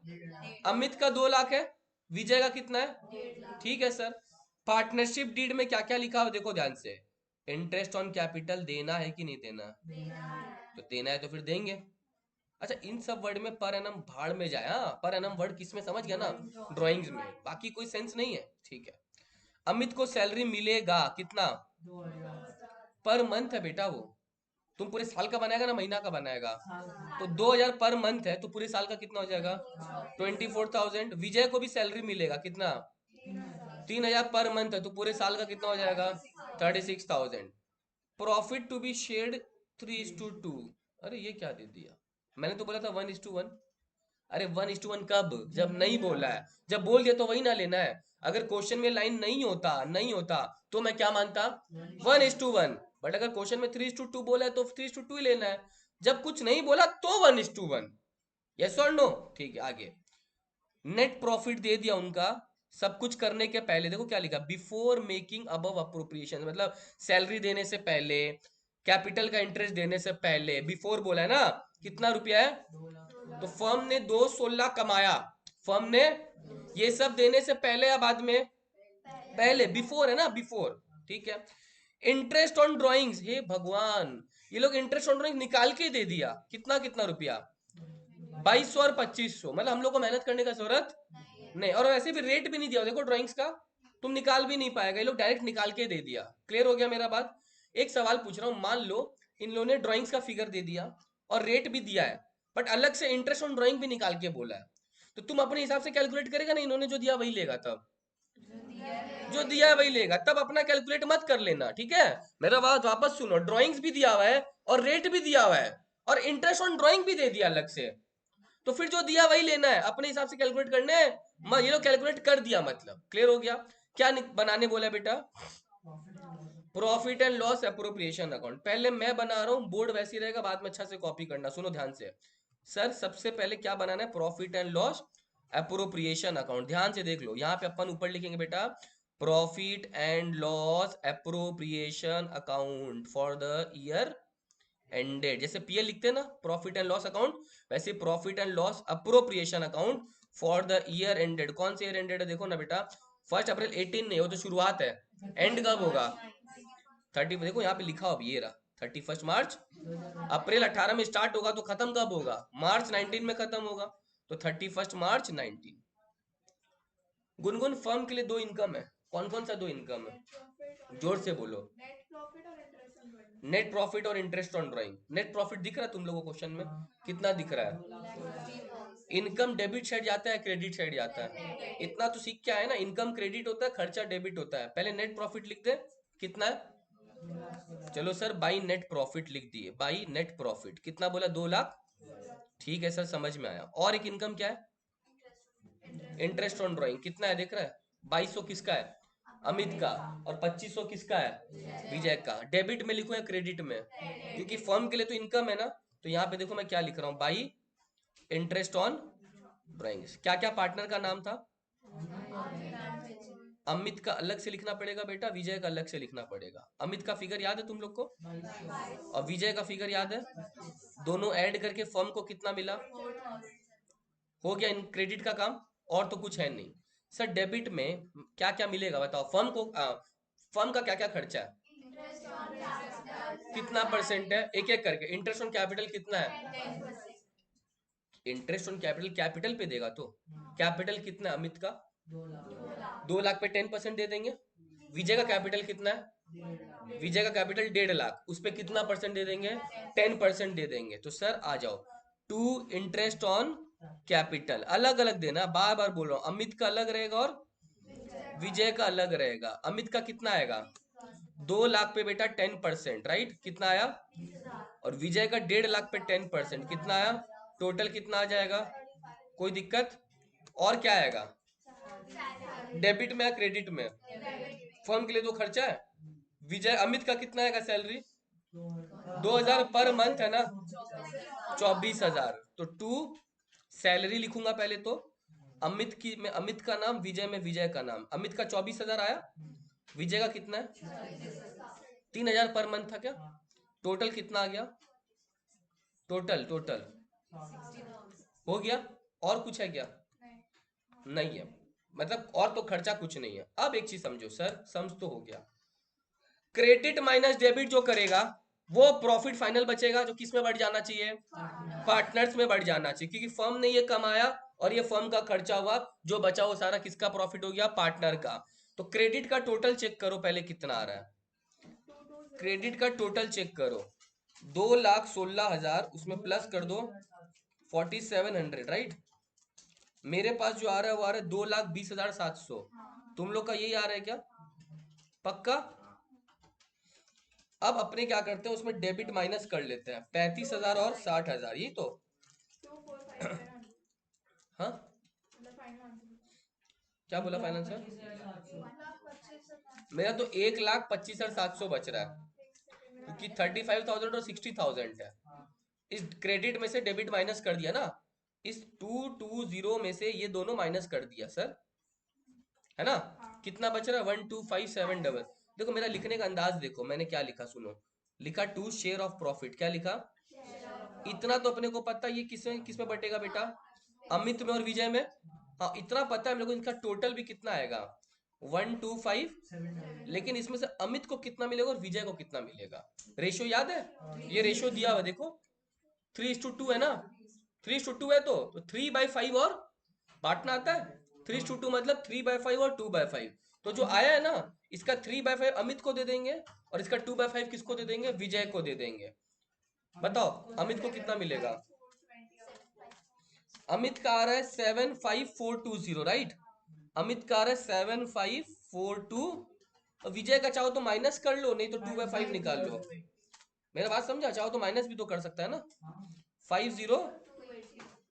अमित का 2 लाख है, विजय का कितना है? ठीक है सर। पार्टनरशिप डीड में क्या क्या लिखा हो देखो ध्यान से, इंटरेस्ट ऑन कैपिटल देना है कि नहीं देना? तो देना है तो फिर देंगे। अच्छा इन सब वर्ड में पर एनम भाड़ में जाए, हाँ पर एनम वर्ड किस में समझ गया ना, ड्राइंग्स में, बाकी कोई सेंस नहीं है। ठीक है, अमित को सैलरी मिलेगा कितना? पर मंथ है बेटा वो, तुम पूरे साल का बनाएगा ना महीना का बनाएगा? तो 2000 पर मंथ है तो पूरे साल का कितना हो जाएगा? 24,000। विजय को भी सैलरी मिलेगा कितना? 3,000 पर मंथ है तो पूरे साल का कितना हो जाएगा? 36,000। Profit to be shared 3:2। अरे ये क्या दे दिया, मैंने तो बोला था 1:1। अरे 1:1 कब, जब नहीं बोला है। जब बोल दिया तो वही ना लेना है। अगर क्वेश्चन में लाइन नहीं होता तो मैं क्या मानता, 1:1। बट अगर क्वेश्चन में 3:2 बोला है तो 3:2 ही लेना है। जब कुछ नहीं बोला तो 1:1। यस और नो? ठीक है आगे। नेट प्रॉफिट दे दिया उनका सब कुछ करने के पहले, देखो क्या लिखा, बिफोर मेकिंग अबव अप्रोप्रिएशन, मतलब सैलरी देने से पहले, कैपिटल का इंटरेस्ट देने से पहले, बिफोर बोला है ना। कितना रुपया है? तो फर्म ने 216 कमाया, फर्म ने ये सब देने से पहले या बाद में? पहले, बिफोर है ना, बिफोर। ठीक है। इंटरेस्ट ऑन ड्रॉइंग्स, हे भगवान, ये लोग इंटरेस्ट ऑन ड्रॉइंग निकाल के दे दिया, कितना कितना रुपया? 2200 और 2500, मतलब हम लोग को मेहनत करने का जरूरत नहीं, और वैसे भी रेट भी नहीं दिया देखो ड्राइंग्स का, तुम निकाल भी नहीं पाएगा, ये लोग डायरेक्ट निकाल के दे दिया। क्लियर हो गया मेरा बात? एक सवाल पूछ रहा हूँ, मान लो इन लोगों ने ड्राइंग्स का फिगर दे दिया और रेट भी दिया है, बट अलग से इंटरेस्ट ऑन ड्राइंग भी निकाल के बोला है, तो तुम अपने हिसाब से कैलकुलेट करेगा ना, इन्होंने जो दिया वही लेगा, तब जो दिया है वही लेगा, तब अपना कैलकुलेट मत कर लेना। ठीक है, मेरा बात वापस सुनो, ड्राइंग्स भी दिया हुआ है और रेट भी दिया हुआ है और इंटरेस्ट ऑन ड्राइंग भी दे दिया अलग से, तो फिर जो दिया वही लेना है, अपने हिसाब से कैलकुलेट करने हैं। ये लोग कैलकुलेट कर दिया, मतलब क्लियर हो गया? क्या बनाने बोला बेटा? Profit and loss appropriation account. पहले मैं बना रहा हूँ, बोर्ड वैसे ही रहेगा, बाद में अच्छा से कॉपी करना। सुनो ध्यान से सर, सबसे पहले क्या बनाना है? Profit and loss appropriation account. ध्यान से देख लो, यहाँ पे अपन ऊपर लिखेंगे बेटा, profit and loss appropriation account for the year ended. जैसे पीएल लिखते हैं ना, प्रॉफिट एंड लॉस अकाउंट, वैसे profit and loss appropriation account for the year ended. कौन से ईयर एंडेड है देखो ना बेटा, 1 अप्रैल 18 नहीं, वो तो शुरुआत है, एंड कब होगा? 30, देखो यहाँ पे लिखा हो, ये रहा 31 मार्च। अप्रैल 18 में स्टार्ट होगा तो खत्म कब होगा? मार्च 19 में खत्म होगा, तो 31 मार्च 19। गुनगुन फर्म के लिए दो इनकम है, कौन कौन सा दो इनकम है, जोर से बोलो। नेट प्रॉफिट और interest on drawing. Net profit दिख रहा है तुम लोगों को क्वेश्चन में, कितना दिख रहा है? इनकम डेबिट साइड जाता है, क्रेडिट साइड जाता है, इतना तो सीख के आए ना, इनकम क्रेडिट होता है, खर्चा डेबिट होता है। पहले नेट प्रॉफिट लिख दे, कितना है? चलो सर बाई नेट प्रॉफिट लिख दिए, बाई नेट प्रॉफिट कितना बोला, 2 लाख। ठीक है सर समझ में आया। और एक इनकम क्या है? इंटरेस्ट ऑन ड्राइंग, कितना है देख रहा है? 2200 किसका है? अमित का। और 2500 किसका है? विजय का। डेबिट में लिखो या क्रेडिट में? क्योंकि फर्म के लिए तो इनकम है ना, तो यहाँ पे देखो मैं क्या लिख रहा हूँ, बाई इंटरेस्ट ऑन ड्राइंग्स। क्या क्या पार्टनर का नाम था? अमित का अलग से लिखना पड़ेगा बेटा, विजय का अलग से लिखना पड़ेगा। अमित का फिगर याद है तुम लोग को? और विजय का फिगर याद है? दोनों ऐड करके फर्म को कितना मिला? हो गया इन क्रेडिट का काम। और तो कुछ है नहीं। सर डेबिट में क्या क्या मिलेगा बताओ, फर्म को फर्म का क्या क्या खर्चा है? कितना परसेंट है? एक एक करके। इंटरेस्ट ऑन कैपिटल कितना है? इंटरेस्ट ऑन कैपिटल कैपिटल पे देगा तो कैपिटल कितना है अमित का? 2 लाख पे 10% दे देंगे। विजय का कैपिटल कितना है? विजय का कैपिटल 1.5 लाख, उस पे कितना परसेंट दे देंगे? 10% दे देंगे। तो सर आ जाओ, टू इंटरेस्ट ऑन कैपिटल अलग अलग देना, बार बार बोल रहा हूँ। अमित का अलग रहेगा और विजय का अलग रहेगा। अमित का कितना आएगा? 2 लाख पे बेटा 10%, राइट? कितना आया? और विजय का 1.5 लाख पे 10% कितना आया? टोटल कितना आ जाएगा? कोई दिक्कत? और क्या आएगा? डेबिट में या क्रेडिट में? फर्म के लिए तो खर्चा है। विजय अमित का कितना आएगा सैलरी? 2,000 पर मंथ है ना, 24,000। तो टू सैलरी लिखूंगा पहले तो, अमित की में अमित का नाम, विजय में विजय का नाम। अमित का 24,000 आया, विजय का कितना है? 3,000 पर मंथ था क्या? टोटल कितना आ गया? टोटल टोटल हो गया। और कुछ है क्या? नहीं है, मतलब और तो खर्चा कुछ नहीं है। अब एक चीज समझो सर, समझ तो हो गया, क्रेडिट माइनस डेबिट जो करेगा वो प्रॉफिट फाइनल बचेगा, जो किस में बढ़ जाना चाहिए? पार्टनर्स में बढ़ जाना चाहिए, क्योंकि फर्म ने ये कमाया और ये फर्म का खर्चा हुआ, जो बचा वो सारा किसका प्रॉफिट हो गया? पार्टनर का। तो क्रेडिट का टोटल चेक करो पहले कितना आ रहा है, क्रेडिट का टोटल चेक करो। 2,16,000 उसमें प्लस कर दो 4,700, राइट? मेरे पास जो आ रहा है वो आ रहा है 2,20,700। तुम लोग का यही आ रहा है क्या? पक्का? अब अपने क्या करते हैं, उसमें डेबिट माइनस कर लेते हैं, 35,000 और 60,000, यही तो। हाँ क्या बोला फाइनेंसर? मेरा तो 1,25,700 बच रहा है, क्योंकि 35,000 और 60,000 है। इस क्रेडिट में से डेबिट माइनस कर दिया ना, इस 220 में से ये दोनों माइनस कर दिया सर, है ना? कितना बच रहा है? 1,25,700। देखो मेरा लिखने का अंदाज देखो, मैंने क्या लिखा सुनो, लिखा टू शेयर ऑफ प्रॉफिट। क्या लिखा? इतना तो अपने को पता ये किसमें किसमें बटेगा बेटा? अमित में और विजय में। हाँ इतना पता है मेरे को, इनका टोटल भी कितना आएगा? 125। लेकिन इसमें से अमित को कितना मिलेगा और विजय को कितना मिलेगा? रेशियो याद है? ये रेशियो दिया हुआ देखो, 3:2 है ना, 3:2 है, तो 3/5 और बांटना आता है। 3:2 मतलब 3/5 और 2/5। तो जो आया है ना, इसका 3/5 अमित को दे देंगे और इसका 2/5 किसको दे देंगे? विजय को दे देंगे। बताओ अमित को कितना मिलेगा? अमित का आ रहा है 75420, राइट? अमित का आ रहा है 7,542। और विजय का चाहो तो माइनस कर लो, नहीं तो 2/5 निकाल लो। मेरा बात समझा? चाहो तो माइनस भी तो कर सकता है ना। 50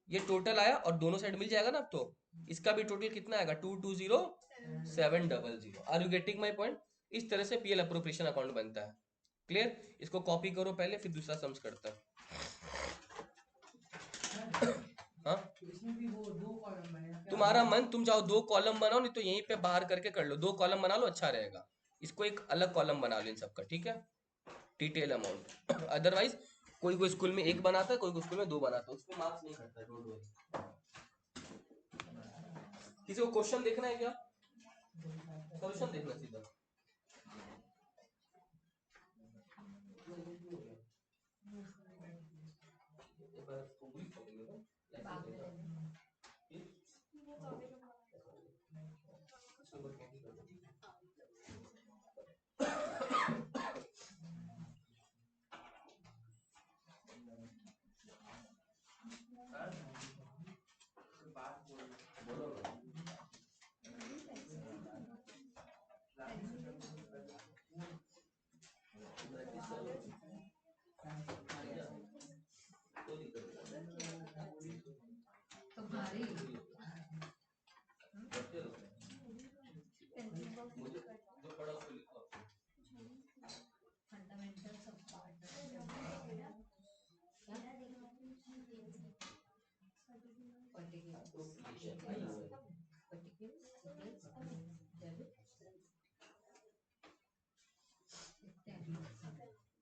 ये टोटल आया और दोनों साइड मिल जाएगा ना अब तो। इसका भी टोटल कितना आएगा? 220,700। Are you getting my point? इस तरह से पीएल अप्रोप्रिएशन अकाउंट बनता है। क्लियर? इसको कॉपी करो पहले, फिर दूसरा सम्स करता है। हाँ तुम्हारा मन, तुम चाहो 2 कॉलम बनाओ, नहीं तो यहीं पे बाहर करके कर लो। 2 कॉलम बना लो, अच्छा रहेगा। इसको एक अलग कॉलम बना लो इन सबका, ठीक है? Detail amount. अदरवाइज कोई कोई स्कूल में 1 बनाता है, कोई कोई स्कूल में 2 बनाता है, उसमें मार्क्स नहीं करता है, डोंट वरी। किसी को क्वेश्चन देखना है क्या? सोल्यूशन देखना सीधा।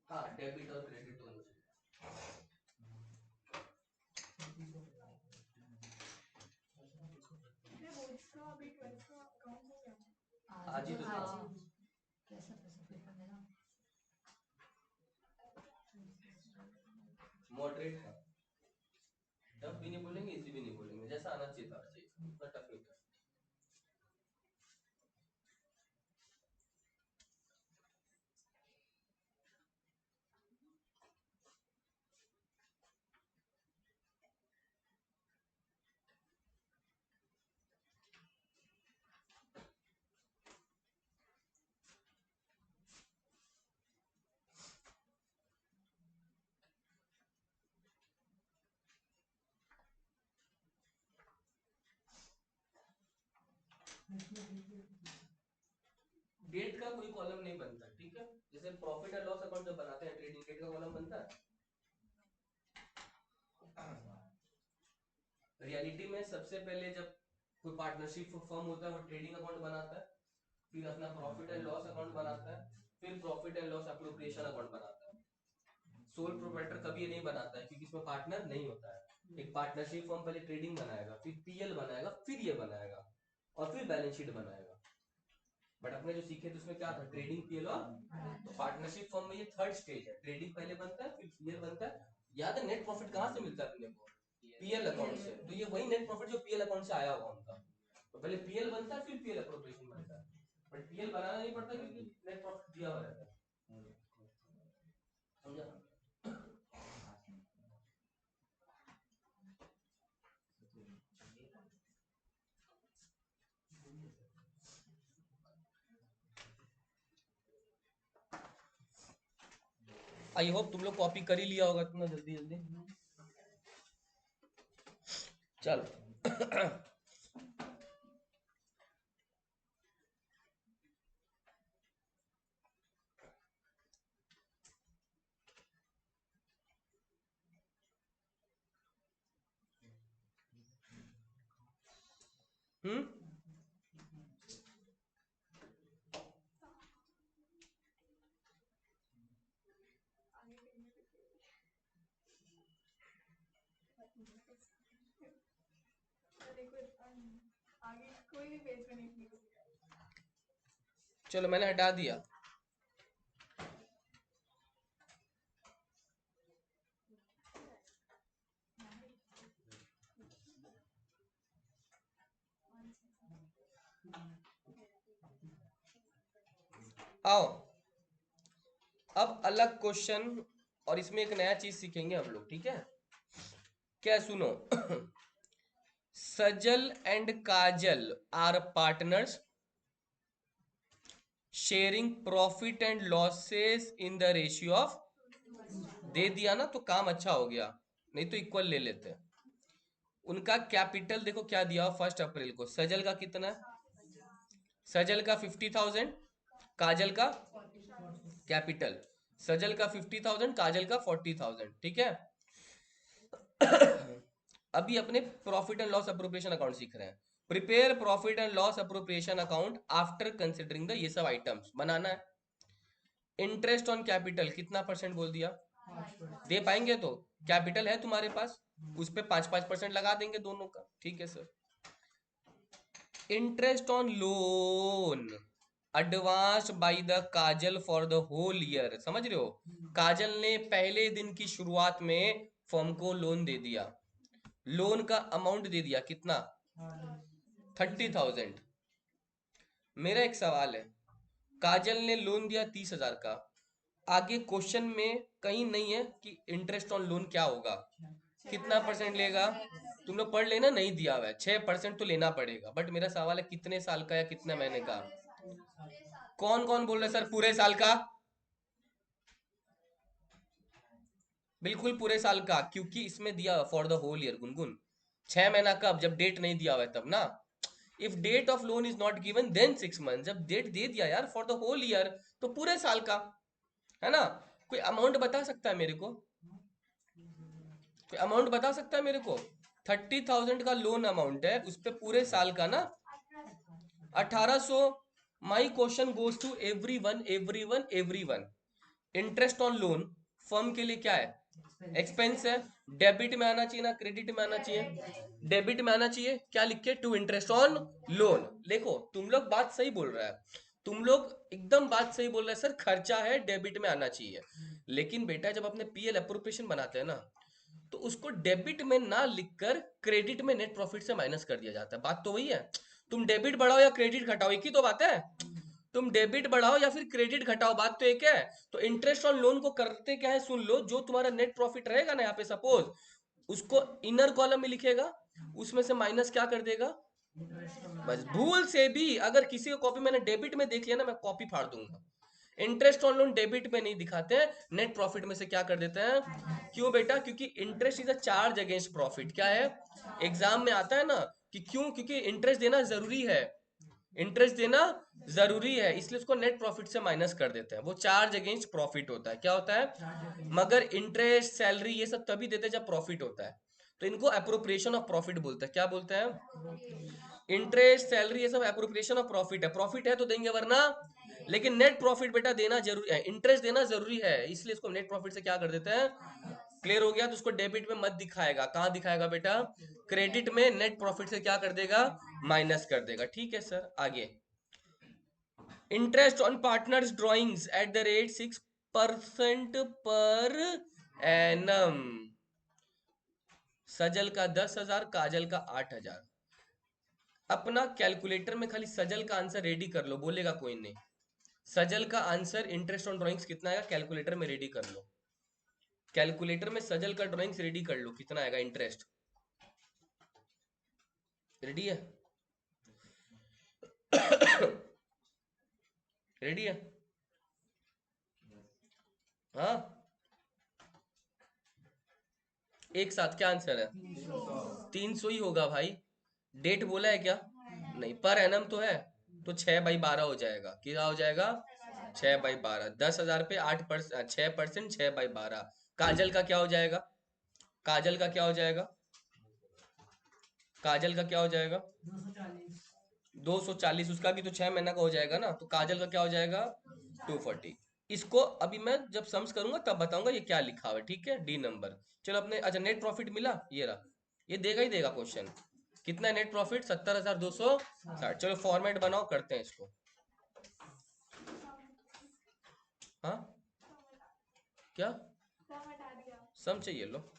हाँ, डेबिट और क्रेडिट दोनों चाहिए। आज ही तो था। मॉडरेट था, टफ भी नहीं बोलेंगे, इजी भी नहीं बोलेंगे, जैसा आना चाहिए था चाहिए, उतना टफ नहीं था। डेट का कोई कॉलम नहीं बनता, ठीक है, जैसे प्रॉफिट एंड लॉस अकाउंट जब बनाते हैं ट्रेडिंग डेट का कॉलम बनता है। रियलिटी में सबसे पहले जब कोई पार्टनरशिप फर्म होता है वो ट्रेडिंग अकाउंट बनाता है, फिर अपना प्रॉफिट एंड लॉस अकाउंट बनाता है, फिर profit and loss appropriation account बनाता है। सोल प्रोप्राइटर कभी ये नहीं बनाता है क्योंकि इसमें पार्टनर नहीं होता है। एक पार्टनरशिप फर्म पहले ट्रेडिंग बनाएगा, फिर पीएल बनाएगा, फिर ये बनाएगा और फिर बैलेंस शीट बनाएगा। बट अपने जो सीखे थे उसमें क्या था, ट्रेडिंग पीएल और पार्टनरशिप फर्म में ये थर्ड स्टेज है, ट्रेडिंग पहले बनता है फिर पीएल बनता है। याद है नेट प्रॉफिट कहाँ से मिलता है अपने को, पीएल अकाउंट से, तो ये वही नेट प्रॉफिट जो पीएल अकाउंट से आया होगा उनका। तो पहले पीएल बनता है फिर पीएल एप्रोप्रिएशन बनता है, बट पीएल बनाना नहीं पड़ता क्योंकि नेट प्रॉफिट दिया हुआ रहता है, समझा। आई होप तुम लोग कॉपी कर ही लिया होगा तुमने जल्दी जल्दी। चलो हम्म, चलो मैंने हटा दिया। आओ अब अलग क्वेश्चन, और इसमें एक नया चीज सीखेंगे हम लोग, ठीक है। क्या सुनो Sajal and Kajal are partners sharing profit and losses in the ratio of, दे दिया ना तो काम अच्छा हो गया, नहीं तो इक्वल ले लेते हैं। उनका कैपिटल देखो क्या दिया 1 अप्रैल को, सजल का कितना है, सजल का 50,000, काजल का कैपिटल, सजल का 50,000, काजल का 40,000, ठीक है। अभी अपने profit and loss appropriation account सीख रहे हैं। Prepare profit and loss appropriation account after considering the ये सब आइटम्स बनाना है। इंटरेस्ट ऑन कैपिटल कितना परसेंट बोल दिया, दे पाएंगे तो, कैपिटल है तुम्हारे पास, उस पे 5-5% लगा देंगे दोनों का, ठीक है sir. Interest on loan advance by the Kajal for the whole year, समझ रहे हो, काजल ने पहले दिन की शुरुआत में फर्म को लोन दे दिया, लोन का अमाउंट दे दिया कितना, 30,000। मेरा एक सवाल है, काजल ने लोन दिया 30,000 का, आगे क्वेश्चन में कहीं नहीं है कि इंटरेस्ट ऑन लोन क्या होगा, कितना परसेंट लेगा, तुम लोग पढ़ लेना, नहीं दिया हुआ है, 6% तो लेना पड़ेगा, बट मेरा सवाल है कितने साल का या कितने महीने का। कौन कौन बोल रहे सर पूरे साल का, बिल्कुल पूरे साल का, क्योंकि इसमें दिया फॉर द होल ईयर गुनगुन, 6 महीना कब, जब डेट नहीं दिया हुआ है तब ना। If date of loan is not given then 6 month, जब डेट दे दिया यार फॉर द होल ईयर तो पूरे साल का, है ना। कोई अमाउंट बता सकता है मेरे को, कोई अमाउंट बता सकता है मेरे को, 30,000 का लोन अमाउंट है, उस पे पूरे साल का ना 1800। My question goes to everyone everyone everyone. Interest on loan firm के लिए क्या है? एक्सपेंस है। डेबिट में आना चाहिए ना क्रेडिट में आना चाहिए? डेबिट में आना चाहिए। क्या लिख के? To interest on loan. देखो तुम लोग बात सही बोल रहा है, तुम लोग एकदम बात सही बोल रहे हैं सर, खर्चा है डेबिट में आना चाहिए। लेकिन बेटा जब अपने पीएल अप्रोप्रिएशन बनाते हैं ना, तो उसको डेबिट में ना लिखकर क्रेडिट में नेट प्रॉफिट से माइनस कर दिया जाता है। बात तो वही है। तुम डेबिट बढ़ाओ या क्रेडिट घटाओ, एक ही तो बात है। तुम डेबिट बढ़ाओ या फिर क्रेडिट घटाओ, बात तो एक है। तो इंटरेस्ट ऑन लोन को करते क्या है सुन लो। जो तुम्हारा नेट प्रॉफिट रहेगा ना यहाँ पे सपोज, उसको इनर कॉलम में लिखेगा, उसमें से माइनस क्या कर देगा? बस भूल से भी अगर किसी को कॉपी मैंने डेबिट में देख लिया ना, मैं कॉपी फाड़ दूंगा। इंटरेस्ट ऑन लोन डेबिट में नहीं दिखाते हैं, नेट प्रॉफिट में से क्या कर देते हैं? क्यों बेटा? क्योंकि interest is a charge against profit. क्या है? एग्जाम में आता है ना कि क्यों, क्योंकि इंटरेस्ट देना जरूरी है। इंटरेस्ट देना जरूरी है, इसलिए उसको नेट प्रॉफिट से माइनस कर देते हैं। वो चार्ज अगेंस्ट प्रॉफिट होता है। क्या होता है? मगर इंटरेस्ट सैलरी ये सब तभी देते हैं जब प्रॉफिट होता है। तो इनको अप्रोप्रिएशन ऑफ प्रॉफिट बोलते हैं। क्या बोलते हैं? इंटरेस्ट सैलरी ये सब एप्रोप्रिएशन ऑफ प्रॉफिट है। प्रॉफिट है तो देंगे, वरना। लेकिन नेट प्रॉफिट बेटा देना जरूरी है, इंटरेस्ट देना जरूरी है, इसलिए इसको नेट प्रॉफिट से क्या कर देते हैं? क्लियर हो गया? तो उसको डेबिट में मत दिखाएगा। कहां दिखाएगा बेटा? क्रेडिट में। नेट प्रॉफिट से क्या कर देगा? माइनस कर देगा। ठीक है सर, आगे। Interest on partners drawings at the rate 6% per annum. सजल का 10,000, काजल का 8,000। अपना कैलकुलेटर में खाली सजल का आंसर रेडी कर लो, बोलेगा कोई नहीं। सजल का आंसर इंटरेस्ट ऑन ड्राइंग्स कितना आएगा कैलकुलेटर में रेडी कर लो। कैलकुलेटर में सजल का ड्राइंग्स रेडी कर लो, कितना आएगा इंटरेस्ट? रेडी है? रेडी है? हाँ, एक साथ क्या आंसर है? 300 ही होगा भाई। डेट बोला है क्या? नहीं, पर एनम तो है। तो 6/12 हो जाएगा। क्या हो जाएगा? 6/12। 10,000 पे 8%, 6%, 6/12। काजल का क्या हो जाएगा? काजल का क्या हो जाएगा? काजल का क्या हो जाएगा? 240। उसका भी तो 6 महीना का हो जाएगा ना, तो काजल का क्या हो जाएगा? 240। इसको अभी मैं जब सम्स करूंगा तब बताऊंगा ये क्या लिखा हुआ है। ठीक है, डी नंबर। चलो अपने, अच्छा नेट प्रॉफिट मिला, ये रहा। ये देगा ही देगा क्वेश्चन। कितना है नेट प्रॉफिट? 70,260। चलो फॉर्मेट बनाओ, करते हैं इसको। हाँ, क्या सम चाहिए? लो।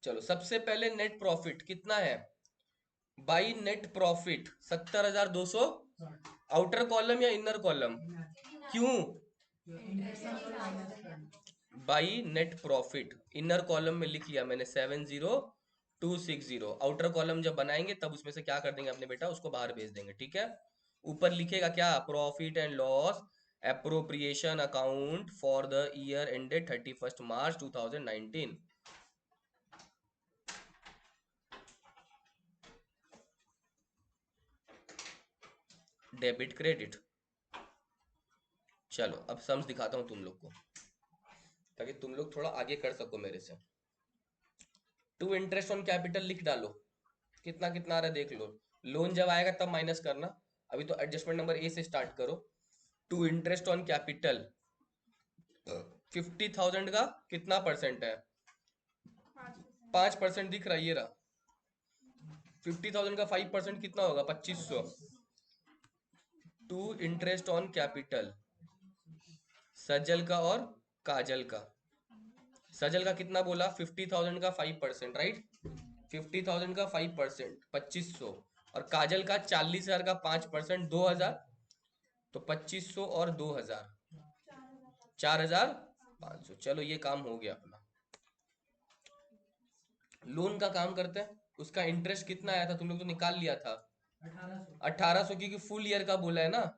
चलो सबसे पहले नेट प्रॉफिट कितना है? By net profit 70,200। Outer column या इनर कॉलम? क्यों? By net profit inner column में लिख लिया मैंने 70,260। आउटर कॉलम जब बनाएंगे तब उसमें से क्या कर देंगे अपने बेटा, उसको बाहर भेज देंगे। ठीक है, ऊपर लिखेगा क्या? Profit and loss appropriation account for the year ended 31 March 2019। Debit credit. चलो अब सम्स दिखाता हूं तुम लोग को, ताकि तुम लोग थोड़ा आगे कर सको मेरे से। टू इंटरेस्ट ऑन कैपिटल लिख डालो, कितना कितना आ रहा है देख लो। लोन जब आएगा तब माइनस करना। अभी तो एडजस्टमेंट नंबर ए से स्टार्ट करो। टू इंटरेस्ट ऑन कैपिटल 50,000 का कितना परसेंट है? 5% दिख रहा है, ये रहा। 50,000 का 5% कितना होगा? 2500। टू इंटरेस्ट ऑन कैपिटल सजल का और काजल का। सजल का कितना बोला? 50,000 का 5%, राइट? 50,000 का 5% 2500, और काजल का 40,000 का 5% 2,000। तो 2500 और 2,000 4,500। चलो ये काम हो गया अपना। लोन का काम करते हैं। उसका इंटरेस्ट कितना आया था? तुम लोग तो निकाल लिया था 1800, क्योंकि फुल ईयर का बोला है ना।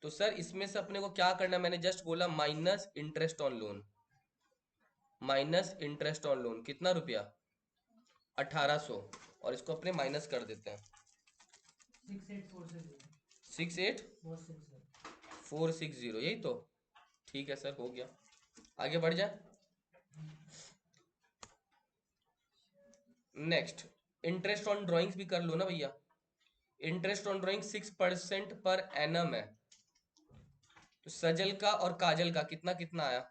तो सर इसमें से अपने को क्या करना है? मैंने जस्ट बोला minus interest on loan. Minus interest on loan कितना रुपया? 1800। और इसको अपने माइनस कर देते हैं। 68460, यही तो। ठीक है सर, हो गया, आगे बढ़ जाए। नेक्स्ट, इंटरेस्ट ऑन ड्राइंग्स भी कर लो ना भैया। Interest on drawing 6% per annum है, तो सजल का और काजल का कितना कितना आया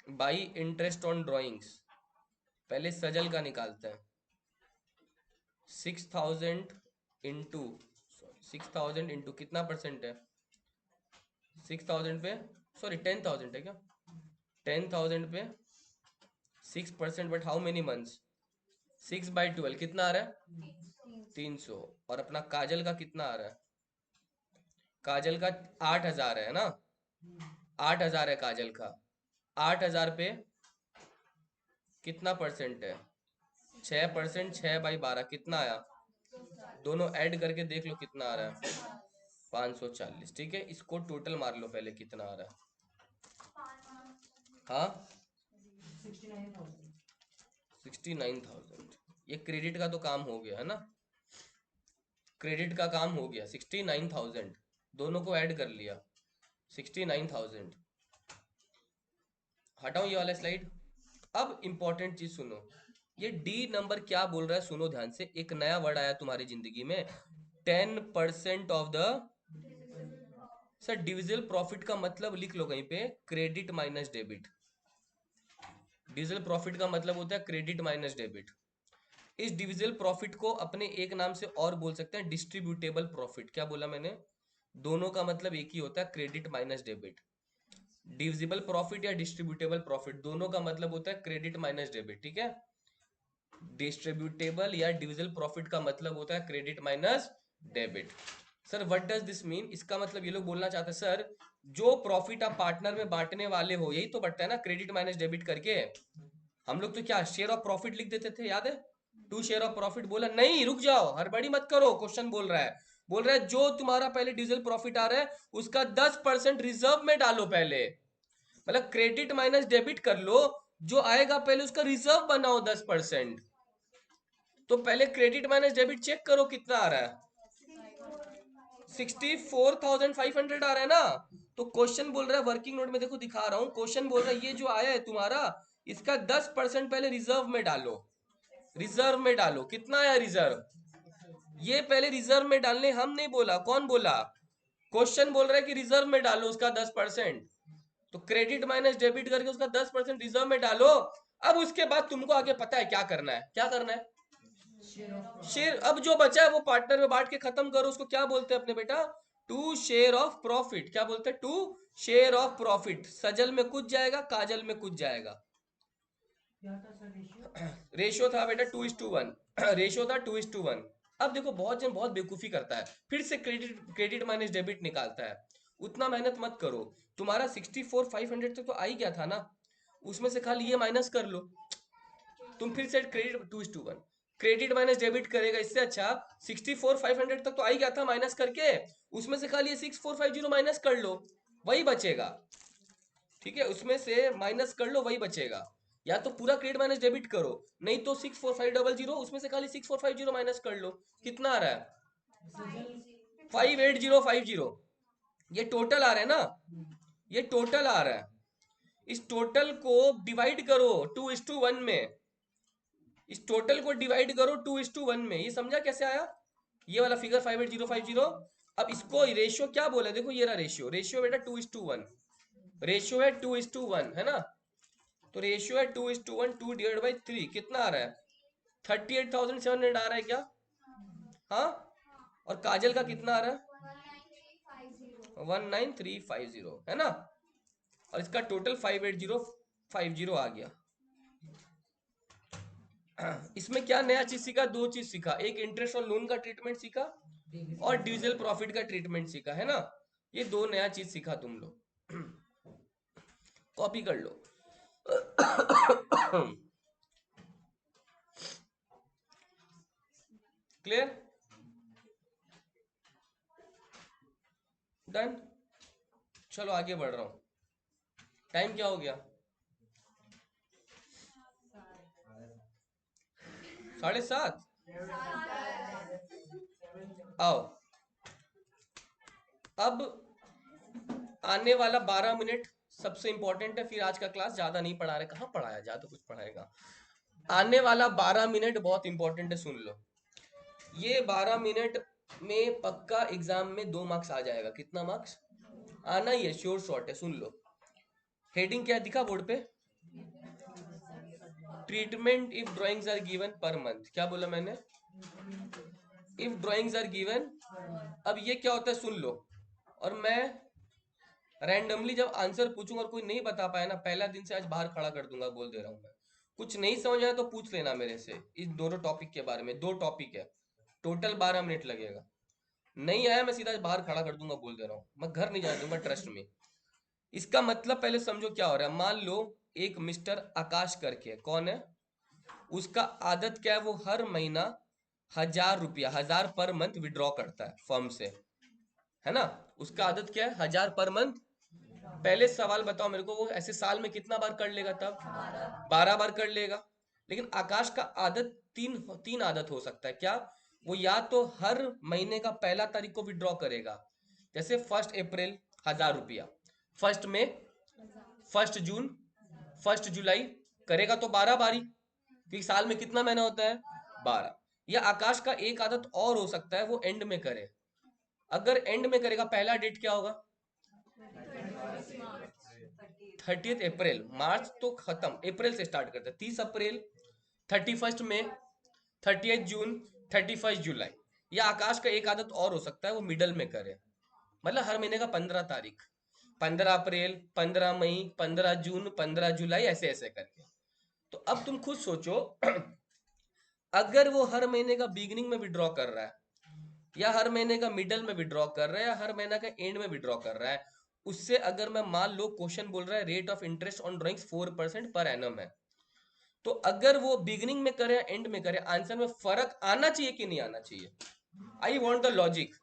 बाई इंटरेस्ट ऑन ड्राइंग्स? पहले सजल का निकालते हैं। 6000 इंटू 6000 इंटू कितना परसेंट है? 6000 पे, सॉरी 10,000 है क्या? 10,000 पे 6%, बट हाउ मेनी मंथ्स? 6/12 कितना आ रहा है? 300। और अपना काजल का कितना आ रहा है? काजल का 8,000 है ना? 8,000 है काजल का। 8,000 पे कितना परसेंट है? 6%। 6/12 कितना आया? दोनों ऐड करके देख लो कितना आ रहा है। 540। ठीक है, इसको टोटल मार लो पहले, कितना आ रहा है? हाँ, 69,000। ये क्रेडिट का तो काम हो गया है ना? क्रेडिट का काम हो गया। 69,000 दोनों को ऐड कर लिया। 69,000। हटाओ ये वाला स्लाइड। अब इंपॉर्टेंट चीज सुनो, ये डी नंबर क्या बोल रहा है, सुनो ध्यान से। एक नया वर्ड आया तुम्हारी जिंदगी में, 10% of the. Sir divisible profit का मतलब लिख लो कहीं पे, credit minus debit. Divisible profit का मतलब होता है क्रेडिट माइनस डेबिट। इस डिविजिबल प्रॉफिट को अपने एक नाम से और बोल सकते हैं, डिस्ट्रीब्यूटेबल प्रॉफिट। क्या बोला मैंने? दोनों का मतलब एक ही होता है, credit minus debit. Divisible profit या डिस्ट्रीब्यूटेबल प्रॉफिट, दोनों का मतलब होता है क्रेडिट माइनस डेबिट। ठीक है, डिस्ट्रीब्यूटेबल या डिविजिबल प्रॉफिट का मतलब होता है credit minus debit. Sir what does this mean? इसका मतलब ये लोग बोलना चाहते हैं सर, जो प्रॉफिट आप पार्टनर में बांटने वाले हो, यही तो बढ़ता है ना क्रेडिट माइनस डेबिट करके। हम लोग तो क्या शेयर ऑफ प्रॉफिट लिख देते थे, याद है? टू शेयर ऑफ प्रॉफिट बोला नहीं, रुक जाओ, हड़बड़ी मत करो। क्वेश्चन बोल रहा है जो तुम्हारा पहले डिविजिबल प्रॉफिट आ रहा है उसका 10% रिजर्व में डालो पहले। मतलब क्रेडिट माइनस डेबिट कर लो, जो आएगा पहले उसका रिजर्व बनाओ 10%। तो पहले क्रेडिट माइनस डेबिट चेक करो कितना आ रहा है। 64,500 आ रहा है ना? तो क्वेश्चन बोल रहा है, वर्किंग नोट में देखो दिखा रहा हूं, क्वेश्चन बोल रहा है ये जो आया है तुम्हारा, इसका 10% पहले रिजर्व में डालो। रिजर्व में डालो, कितना आया रिजर्व? ये पहले रिजर्व में डालने हम नहीं बोला, कौन बोला? क्वेश्चन बोल रहा है कि रिजर्व में डालो उसका 10%। तो क्रेडिट माइनस डेबिट करके उसका 10% रिजर्व में डालो। अब उसके बाद तुमको आगे पता है क्या करना है, क्या करना है? शेयर। अब जो बचा है वो पार्टनर में बांट के खत्म करो। उसको क्या बोलते हैं अपने बेटा? Two share of profit. क्या बोलते हैं? Two share of profit. Sajal में कुछ जाएगा, काजल में कुछ जाएगा। रेशियो था बेटा 2:1। रेशियो था 2:1। अब देखो बहुत जन बहुत बेवकूफी करता है, फिर से क्रेडिट क्रेडिट माइनस डेबिट निकालता है। उतना मेहनत मत करो। तुम्हारा 64,500 तक तो आ ही गया था ना, उसमें से खाली ये माइनस कर लो। तुम फिर से क्रेडिट 2:1 क्रेडिट माइनस डेबिट करेगा, इससे अच्छा 64,500 तक तो आ ही गया था माइनस करके, उसमें से खाली ये 6,450 माइनस कर लो, वही बचेगा। ठीक है, उसमें से माइनस कर लो, वही बचेगा। या तो पूरा क्रेडिट माइनस डेबिट करो, नहीं तो 6,450 उसमें से खाली 6,450 माइनस कर लो। कितना आ रहा है? 5,8050। ये टोटल आ रहा है ना? ये टोटल आ रहा है। इस टोटल को डिवाइड करो 2:1 में। इस टोटल को डिवाइड करो 2:1 में। ये समझा कैसे आया ये वाला फिगर 5,8050? अब इसको रेशियो क्या बोला, देखो ये रहा रेशियो। रेशियो बेटा 2:1। रेशियो है 2:1 है ना? तो रेशियो है 2:1। 2/3 कितना आ रहा है? 38,700 आ रहा है क्या? हाँ। और काजल का कितना आ रहा है? 19,350 है ना? और इसका टोटल 5,8050 आ गया। इसमें क्या नया चीज सीखा? दो चीज सीखा, एक इंटरेस्ट और लोन का ट्रीटमेंट सीखा, और डिविजिबल प्रॉफिट का ट्रीटमेंट सीखा, है ना? ये दो नया चीज सीखा तुम लोग। कॉपी कर लो। क्लियर? डन। चलो आगे बढ़ रहा हूं। टाइम क्या हो गया? 7:30। आओ अब आने वाला 12 मिनट सबसे इंपॉर्टेंट है, फिर आज का क्लास ज्यादा नहीं पढ़ा रहे, कहाँ पढ़ाया जा तो कुछ पढ़ाएगा। आने वाला 12 मिनट बहुत इंपॉर्टेंट है, सुन लो। ये 12 मिनट में पक्का एग्जाम में 2 मार्क्स आ जाएगा। कितना मार्क्स आना ही है, श्योर शॉट है, सुन लो। हेडिंग क्या दिखा बोर्ड पे? Treatment if drawings are given per month. क्या बोला मैंने? If drawings are given. अब ये क्या होता है सुन लो। और मैं रैंडमली जब आंसर पूछूंगा और कोई नहीं बता पाया ना, पहला दिन से आज बाहर खड़ा कर दूंगा, बोल दे रहा हूं मैं। कुछ नहीं समझ आया तो पूछ लेना मेरे से इन दोनों टॉपिक के बारे में। 2 टॉपिक है, टोटल 12 मिनट लगेगा। नहीं आया मैं सीधा बाहर खड़ा कर दूंगा, बोल दे रहा हूँ, मैं घर नहीं जाने दूंगा, ट्रस्ट में। इसका मतलब पहले समझो क्या हो रहा है। मान लो एक मिस्टर आकाश करके है, कौन है? उसका आदत क्या है, वो हर महीना 1000 रुपया, 1000 पर मंथ विड्रॉ करता है फर्म से, है ना? उसका आदत क्या है? 1000 पर मंथ। पहले सवाल बताओ मेरे को, वो ऐसे साल में कितना बार कर लेगा? तब 12 बार कर लेगा। लेकिन आकाश का आदत तीन तीन आदत हो सकता है। क्या? वो या तो हर महीने का पहला तारीख को विड्रॉ करेगा, जैसे 1 अप्रैल 1000 रुपया, 1 मई, 1 जून, 1 जुलाई, करेगा तो 12 बारी, क्योंकि साल में कितना महीना होता है? 12। या आकाश का एक आदत और हो सकता है, वो एंड में करे। अगर एंड में करेगा, पहला डेट क्या होगा? 30 अप्रैल। मार्च तो खत्म, अप्रैल से स्टार्ट करते हैं। 30 अप्रैल, 31 मई, 30 जून, 31 जुलाई। या आकाश का एक आदत और हो सकता है, वो मिडल में करे, मतलब हर महीने का 15 तारीख, 15 अप्रैल, 15 मई, 15 जून, 15 जुलाई, ऐसे ऐसे करके। तो अब तुम खुद सोचो, अगर वो हर महीने का बिगिनिंग में विड्रॉ कर रहा है, या हर महीने का मिडल में विड्रॉ कर रहा है, या हर महीने का एंड में विड्रॉ कर रहा है, उससे अगर मैं मान लो क्वेश्चन बोल रहा है rate of interest on drawings 4% per annum है, तो अगर वो बिगिनिंग में करे एंड में करे, आंसर में फर्क आना चाहिए कि नहीं आना चाहिए? I want the logic.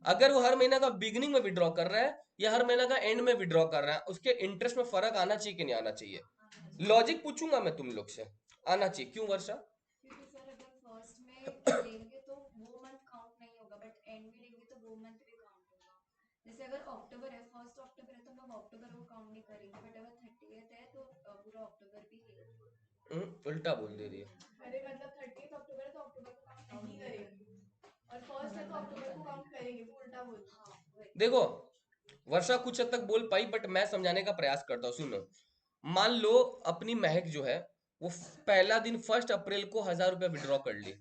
अगर वो हर महीने का बिगिनिंग में विड्रॉ कर रहा है या हर महीने का एंड में विड्रॉ कर रहा है, उसके इंटरेस्ट में फर्क आना चाहिए कि नहीं आना चाहिए? लॉजिक पूछूंगा मैं तुम लोग से, आना चाहिए। क्यों वर्षा? क्योंकि सर अगर फर्स्ट में लेंगे तो वो मंथ काउंट नहीं होगा, बट एंड में लेंगे तो वो मंथ भी काउंट होगा। जैसे अगर अक्टूबर है, 1 अक्टूबर है, तो हम अक्टूबर को काउंट नहीं करेंगे, बट अगर 30th है तो पूरा अक्टूबर भी है। उल्टा बोल दे रही है। अरे मतलब 30th अक्टूबर है तो अक्टूबर को काउंट नहीं करेंगे, और फर्स्ट है तो अक्टूबर को काउंट करेंगे, तो उल्टा बोल। हाँ वही। देखो, वर्षा कुछ हद तक बोल पाई, बट मैं समझाने का प्रयास करता हूँ, सुनो। मान लो अपनी महक जो है, वो पहला दिन 1 अप्रैल को 1000 रुपया विड्रॉ कर ली,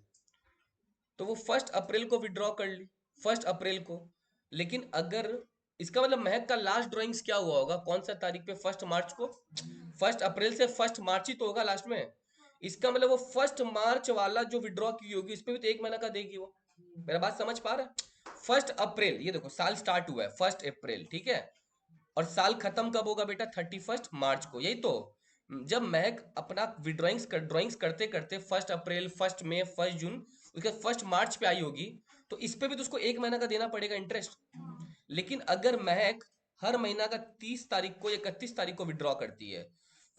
तो वो 1 अप्रैल को विड्रॉ कर ली, 1 अप्रैल को। लेकिन अगर इसका मतलब महक का लास्ट ड्राइंग्स क्या हुआ होगा, कौन सा तारीख पे? 1 मार्च को। 1 अप्रैल से 1 मार्च ही तो होगा लास्ट में। इसका मतलब वो 1 मार्च वाला जो विड्रॉ की होगी, उस पर भी तो 1 महीना का देगी वो। मेरा बात समझ पा रहा है? 1 अप्रैल, ये देखो साल स्टार्ट हुआ है 1 अप्रैल, ठीक है? और साल खत्म कब होगा बेटा? 31 मार्च को, यही तो। जब महक अपना ड्राइंग्स करते करते 1 अप्रैल, 1 मई, 1 जून, उसके 1 मार्च पे आई होगी, तो इस पे भी तो उसको 1 महीना का देना पड़ेगा इंटरेस्ट। लेकिन अगर महक हर महीना का 30 तारीख को या 31 तारीख को विड्रॉ करती है,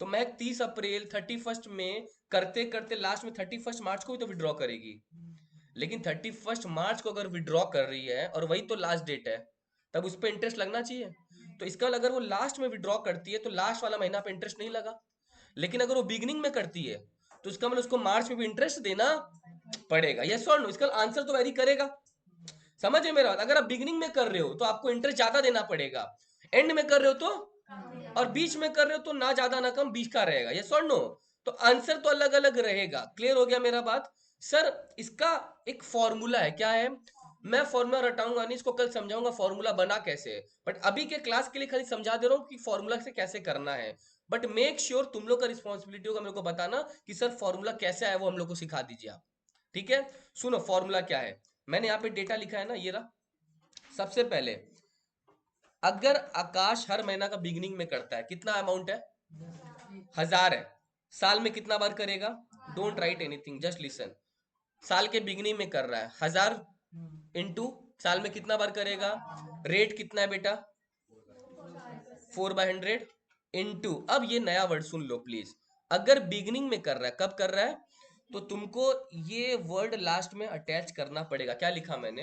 तो महक 30 अप्रैल, 31 मई करते करते लास्ट में 31 मार्च को भी तो विड्रॉ करेगी। लेकिन 31 मार्च को अगर विड्रॉ कर रही है और वही तो लास्ट डेट है, तब उस पर इंटरेस्ट लगना चाहिए। तो इसका मतलब अगर वो लास्ट में विड्रॉ करती है तो लास्ट वाला महीना पे इंटरेस्ट नहीं लगा। लेकिन अगर वो बिगिनिंग में करती है, तो इसका मतलब उसको मार्च में भी इंटरेस्ट देना पड़ेगा। यस और नो? इसका आंसर तो वेरी करेगा। समझे मेरा बात? अगर आप बिगिनिंग में कर रहे हो तो आपको इंटरेस्ट ज्यादा देना पड़ेगा, एंड में कर रहे हो तो, और बीच में कर रहे हो तो ना ज्यादा ना कम, बीच का रहेगा। यस और नो? तो आंसर तो अलग अलग रहेगा। क्लियर हो गया मेरा बात? सर इसका एक फॉर्मूला है, क्या है? मैं फॉर्मूला रटाऊंगा नहीं, इसको कल समझाऊंगा फॉर्मूला बना कैसे है। बट अभी के क्लास के लिए खाली समझा दे रहा हूँ कि फॉर्मूला से कैसे करना है। बट मेक श्योर तुम लोग का रिस्पॉन्सिबिलिटी होगा मेरे को बताना कि सर फॉर्मूला कैसे आया, वो हम लोग को सिखा दीजिए आप। ठीक है? सुनो फॉर्मूला क्या है। मैंने यहाँ पे डेटा लिखा है ना, ये रहा। सबसे पहले, अगर आकाश हर महीना का बिगिनिंग में करता है, कितना अमाउंट है? 1000 है। साल में कितना बार करेगा? Don't write anything, just listen. साल के बिगिनिंग में कर रहा है 1000 इंटू साल में कितना बार करेगा? रेट कितना है बेटा? 4/100 इंटू, अब ये नया वर्ड सुन लो प्लीज। अगर बिगिनिंग में कर रहा है, कब कर रहा है? तो तुमको ये वर्ड लास्ट में अटैच करना पड़ेगा। क्या लिखा मैंने?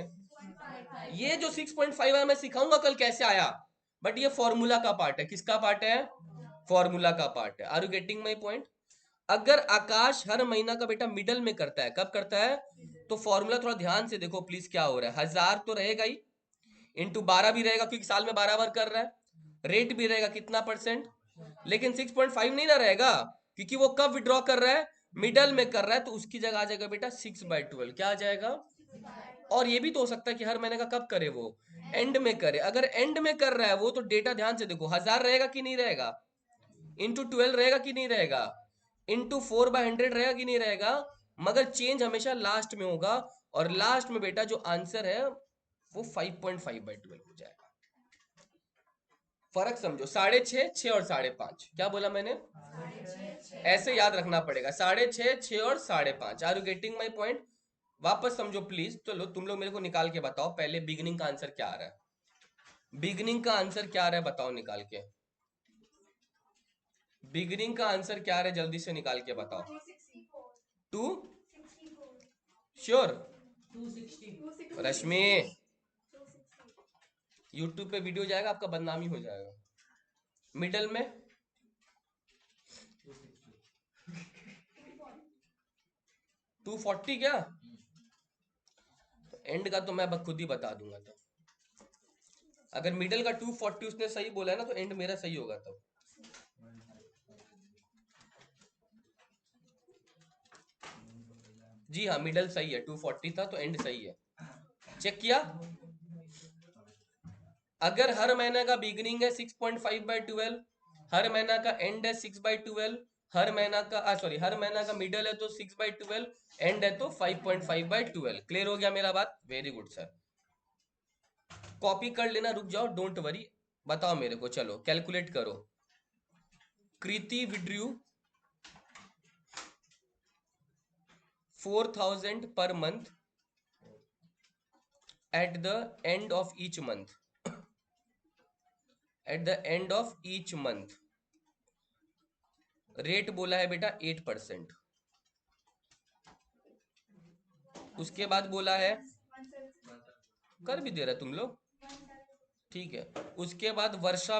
ये जो 6.5 आया मैं सिखाऊंगा कल कैसे आया। बट ये फॉर्मूला का पार्ट है। किसका पार्ट है? फॉर्मूला का पार्ट है। Are you getting my point? अगर आकाश हर महीना का बेटा मिडल में करता है, कब करता है? तो फॉर्मूला थोड़ा ध्यान से देखो प्लीज, क्या हो रहा है। 1000 तो रहेगा ही, इंटू 12 भी रहेगा क्योंकि साल में 12 बार कर रहा है, रेट भी रहेगा कितना परसेंट, लेकिन 6.5 नहीं ना रहेगा, क्योंकि वो कब विड्रॉ कर रहा है? मिडल में कर रहा है, तो उसकी जगह आ जाएगा बेटा 6/12। क्या आ जाएगा? और ये भी तो हो सकता है कि हर महीने का कब करे वो? एंड में करे। अगर एंड में कर रहा है वो, तो डेटा ध्यान से देखो, 1000 रहेगा कि नहीं रहेगा, इंटू 12 रहेगा कि नहीं रहेगा, इंटू 4/100 रहेगा कि नहीं रहेगा, मगर चेंज हमेशा लास्ट में होगा। और लास्ट में बेटा जो आंसर है वो 5.5/12 हो जाएगा। फर्क समझो, 6.5, 6 और 5.5। क्या बोला मैंने? ऐसे याद रखना पड़ेगा, 6.5, 6 और 5.5। Are you getting my point? वापस समझो प्लीज। चलो तुम लोग मेरे को निकाल के बताओ पहले, बिगनिंग का आंसर क्या आ रहा है? बिगनिंग का आंसर क्या आ रहा है बताओ निकाल के। बिगनिंग का आंसर क्या आ रहा है, जल्दी से निकाल के बताओ। 2? श्योर? रश्मि, यूट्यूब पे वीडियो जाएगा, आपका बदनामी हो जाएगा। मिडल में 240 क्या? तो एंड का तो मैं खुद ही बता दूंगा। तो अगर मिडल का 240 उसने सही बोला है ना, तो एंड मेरा सही होगा तब। जी हाँ, मिडल सही है, 240 था तो एंड सही है। चेक किया? अगर हर महीने का बिगनिंग है 6.5/12, हर महीना का एंड है 6/12, हर महीना का सॉरी हर महीना का मिडल है तो 6/12, एंड है तो 5.5/12। क्लियर हो गया मेरा बात? Very good sir. कॉपी कर लेना, रुक जाओ, डोंट वरी। बताओ मेरे को, चलो कैलकुलेट करो। कृति withdrew 4,000 per month at the end of each month, at the end of each month. Rate बोला है बेटा 8%। उसके बाद बोला है, कर भी दे रहा तुम लोग, ठीक है। उसके बाद वर्षा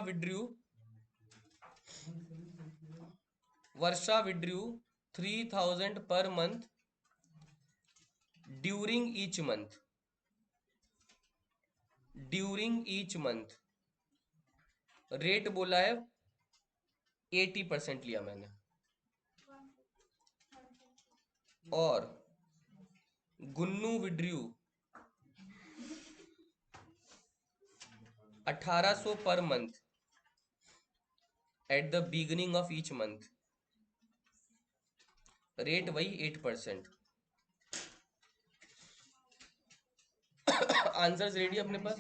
withdrew 3,000 per month during each month. Rate बोला है 80% लिया मैंने। और Gunnu withdrew 1800 per month at the beginning of each month. Rate वही 8%। आंसर्स रेडी अपने पास?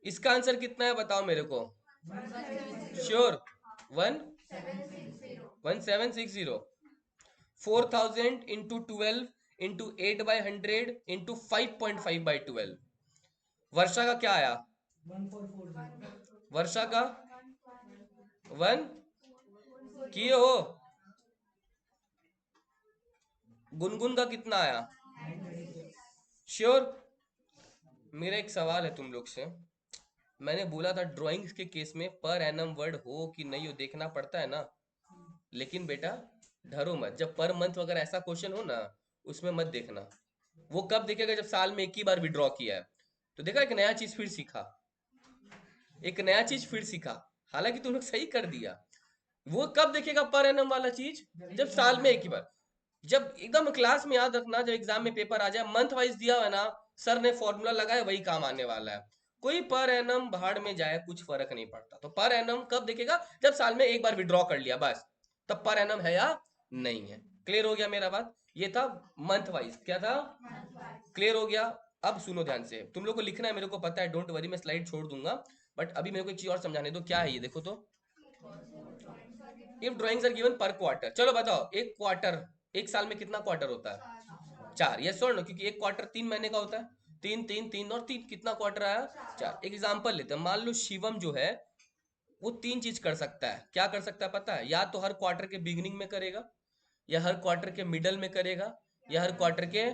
इसका आंसर कितना है बताओ मेरे को। श्योर? 1760। 4,000 into 12 into 8/100 into 5.5/12। वर्षा का क्या आया? वर्षा का 1 किए हो। गुनगुन का कितना आया? श्योर? मेरा एक सवाल है तुम लोग से। मैंने बोला था ड्राइंग्स के केस में पर एनम वर्ड हो कि नहीं हो देखना पड़ता है ना, लेकिन बेटा डरो मत, जब पर मंथ वगैरह ऐसा क्वेश्चन हो ना, उसमें मत देखना। वो कब देखेगा? जब साल में एक ही बार विड्रॉ किया है, तो देखा एक नया चीज फिर सीखा, एक नया चीज फिर सीखा। हालांकि तुम लोग सही कर दिया। वो कब देखेगा पर एनम वाला चीज? जब साल में एक ही बार, जब एकदम क्लास में याद रखना, जब एग्जाम में पेपर आ जाए, मंथ वाइज दिया हुआ है ना, सर ने फॉर्मूला लगाया, वही काम आने वाला है। कोई पर एनम भाड़ में जाए, कुछ फर्क नहीं पड़ता। तो पर एनम कब देखेगा? जब साल में एक बार विड्रॉ कर लिया बस, तब पर एनम है या नहीं है। क्लियर हो गया मेरा बात? ये था मंथ वाइज। क्या था? क्लियर हो गया? अब सुनो ध्यान से, तुम लोग को लिखना है मेरे को पता है, डोंट वरी, मैं स्लाइड छोड़ दूंगा, बट अभी मेरे को एक चीज और समझाने दो। क्या है ये, देखो तो। इफ ड्राइंग्स आर गिवन पर क्वार्टर, चलो बताओ, एक क्वार्टर, एक साल में कितना क्वार्टर होता है? 4। यस और नो? क्योंकि एक क्वार्टर 3 महीने का होता है। 3 3 3 और 3, कितना क्वार्टर आया? 4। एक एग्जांपल लेते हैं, मान लो शिवम जो है वो 3 चीज कर सकता है। क्या कर सकता है पता है? या तो हर क्वार्टर के बिगिनिंग में करेगा, या हर क्वार्टर के मिडल में करेगा, या हर क्वार्टर के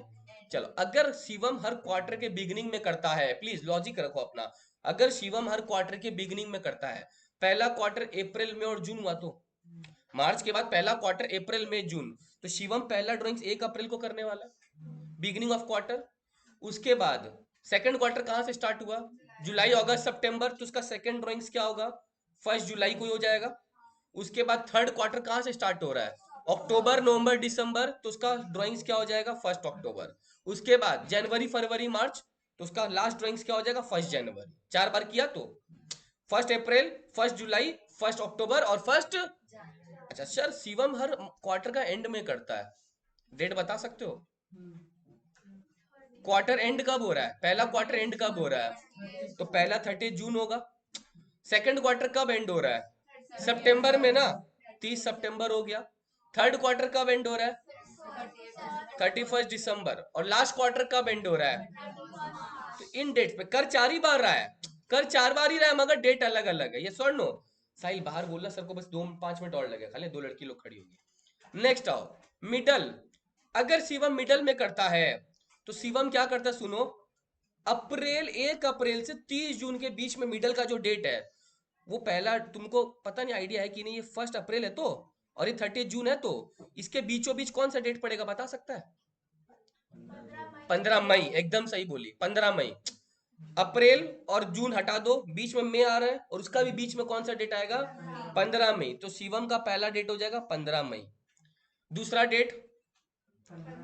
चलो, अगर शिवम हर क्वार्टर के बिगिनिंग में करता है, प्लीज लॉजिक रखो अपना, अगर शिवम हर क्वार्टर के बिगिनिंग में करता है, पहला क्वार्टर अप्रैल में और जून हुआ, तो मार्च के बाद पहला क्वार्टर अप्रैल में जून, तो शिवम पहला ड्राइंग्स 1 अप्रैल को करने वाला, बिगिनिंग ऑफ क्वार्टर। उसके बाद सेकंड क्वार्टर कहां से स्टार्ट हुआ, जुलाई अगस्त सितंबर, तो उसका सेकंड ड्राइंग्स क्या होगा, 1 जुलाई को ही हो जाएगा। उसके बाद थर्ड क्वार्टर कहां से स्टार्ट हो रहा है, अक्टूबर नवंबर दिसंबर, तो उसका ड्राइंग्स क्या हो जाएगा, 1 अक्टूबर। उसके बाद जनवरी फरवरी मार्च, तो उसका लास्ट ड्राइंग्स क्या हो जाएगा, 1 जनवरी। 4 बार किया तो 1 अप्रैल, 1 जुलाई, 1 अक्टूबर और फर्स्ट। अच्छा सर, शिवम हर क्वार्टर का एंड में करता है, डेट बता सकते हो, क्वार्टर एंड कब हो रहा है, पहला क्वार्टर एंड कब हो रहा है, तो पहला 30 जून होगा। सेकंड क्वार्टर कब एंड हो रहा है, सितंबर में ना, 30 सितंबर हो गया। थर्ड क्वार्टर कब एंड हो रहा है, 31 दिसंबर। और लास्ट क्वार्टर कब एंड हो रहा है, तो इन डेट्स पे कर 4 ही बार रहा है, कर 4 बार ही रहा है, मगर डेट अलग अलग है, ये सर नो। साहिल बाहर बोलना, सर को बस 2-5 मिनट और लगे, खाली 2 लड़की लोग खड़ी होगी। नेक्स्ट आओ, मिडल। अगर शिवम मिडल में करता है, तो शिवम क्या करता है, सुनो, अप्रैल 1 अप्रैल से 30 जून के बीच में मिडल का जो डेट है, वो पहला, तुमको पता नहीं आइडिया है कि नहीं, ये 1 अप्रैल है तो, और ये 30 जून है, तो इसके बीचों बीच कौन सा डेट पड़ेगा, बता सकता है, 15 मई, एकदम सही बोली, 15 मई। अप्रैल और जून हटा दो, बीच में मई आ रहा है, और उसका भी बीच में कौन सा डेट आएगा, 15 मई, तो शिवम का पहला डेट हो जाएगा 15 मई। दूसरा डेट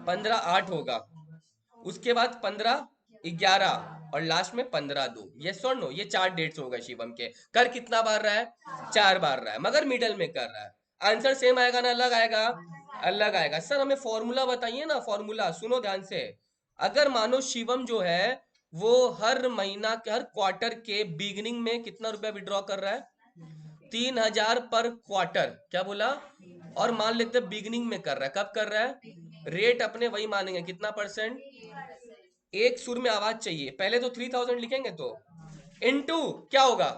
15/8 होगा, उसके बाद 15/11 और लास्ट में 15/2। ये सुन लो, ये 4 डेट्स हो गए शिवम के। कर कितना बार रहा है, 4 बार रहा है, मगर मिडल में कर रहा है। आंसर सेम आएगा ना अलग आएगा, अलग आएगा। सर हमें फॉर्मूला बताइए ना, फॉर्मूला सुनो ध्यान से। अगर मानो शिवम जो है वो हर महीना के हर क्वार्टर के बिगिनिंग में कितना रुपया विड्रॉ कर रहा है, 3,000 पर क्वार्टर, क्या बोला, और मान लेते बिगिनिंग में कर रहा है, कब कर रहा है, रेट अपने वही मानेंगे, कितना परसेंट, एक सुर में आवाज चाहिए, पहले तो 3,000 लिखेंगे, तो इनटू क्या होगा,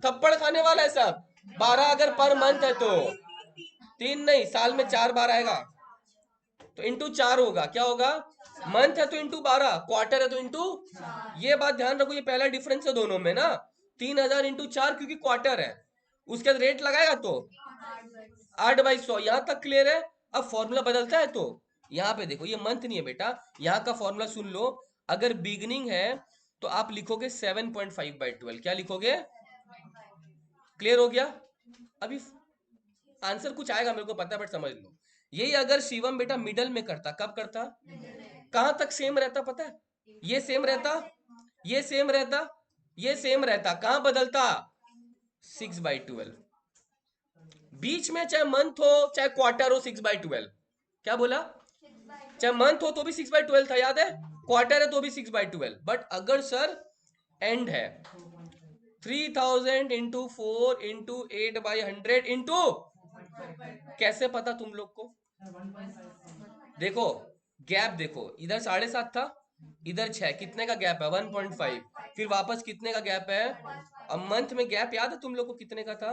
थप्पड़ खाने वाला है सब, 12 अगर पर मंथ है तो, 3 नहीं, साल में 4 बार आएगा, तो इंटू 4 होगा, क्या होगा, मंथ है तो इंटू 12, क्वार्टर है तो इंटू, ये बात ध्यान रखो, ये पहला डिफरेंस है दोनों में ना, 3,000 इंटू 4, क्योंकि क्वार्टर है, उसके बाद रेट लगाएगा तो 8/100, यहां तक क्लियर है। अब फॉर्मूला बदलता है, तो यहाँ पे देखो, ये मंथ नहीं है बेटा, यहाँ का फॉर्मूला सुन लो। अगर बिगनिंग है तो आप लिखोगे 7.5/12, क्या लिखोगे, क्लियर हो गया। अभी आंसर कुछ आएगा मेरे को पता है, बट समझ लो, यही अगर शिवम बेटा मिडल में करता, कब करता, कहां तक सेम रहता पता है, ये सेम रहता, ये सेम रहता, ये सेम रहता, कहां बदलता, 6/12, बीच में चाहे मंथ हो चाहे क्वार्टर हो, 6/12, क्या बोला, चाहे मंथ हो तो भी 6/12 था, याद है, क्वार्टर है तो भी 6/12, बट अगर सर एंड है, 3,000 इंटू 4 इंटू 8/100 इंटू, कैसे पता तुम लोग को, देखो गैप देखो, इधर 7.5 था, इधर 6, कितने का गैप है, 1.5, फिर वापस कितने का गैप है, अब मंथ में गैप याद है तुम लोग को कितने का था,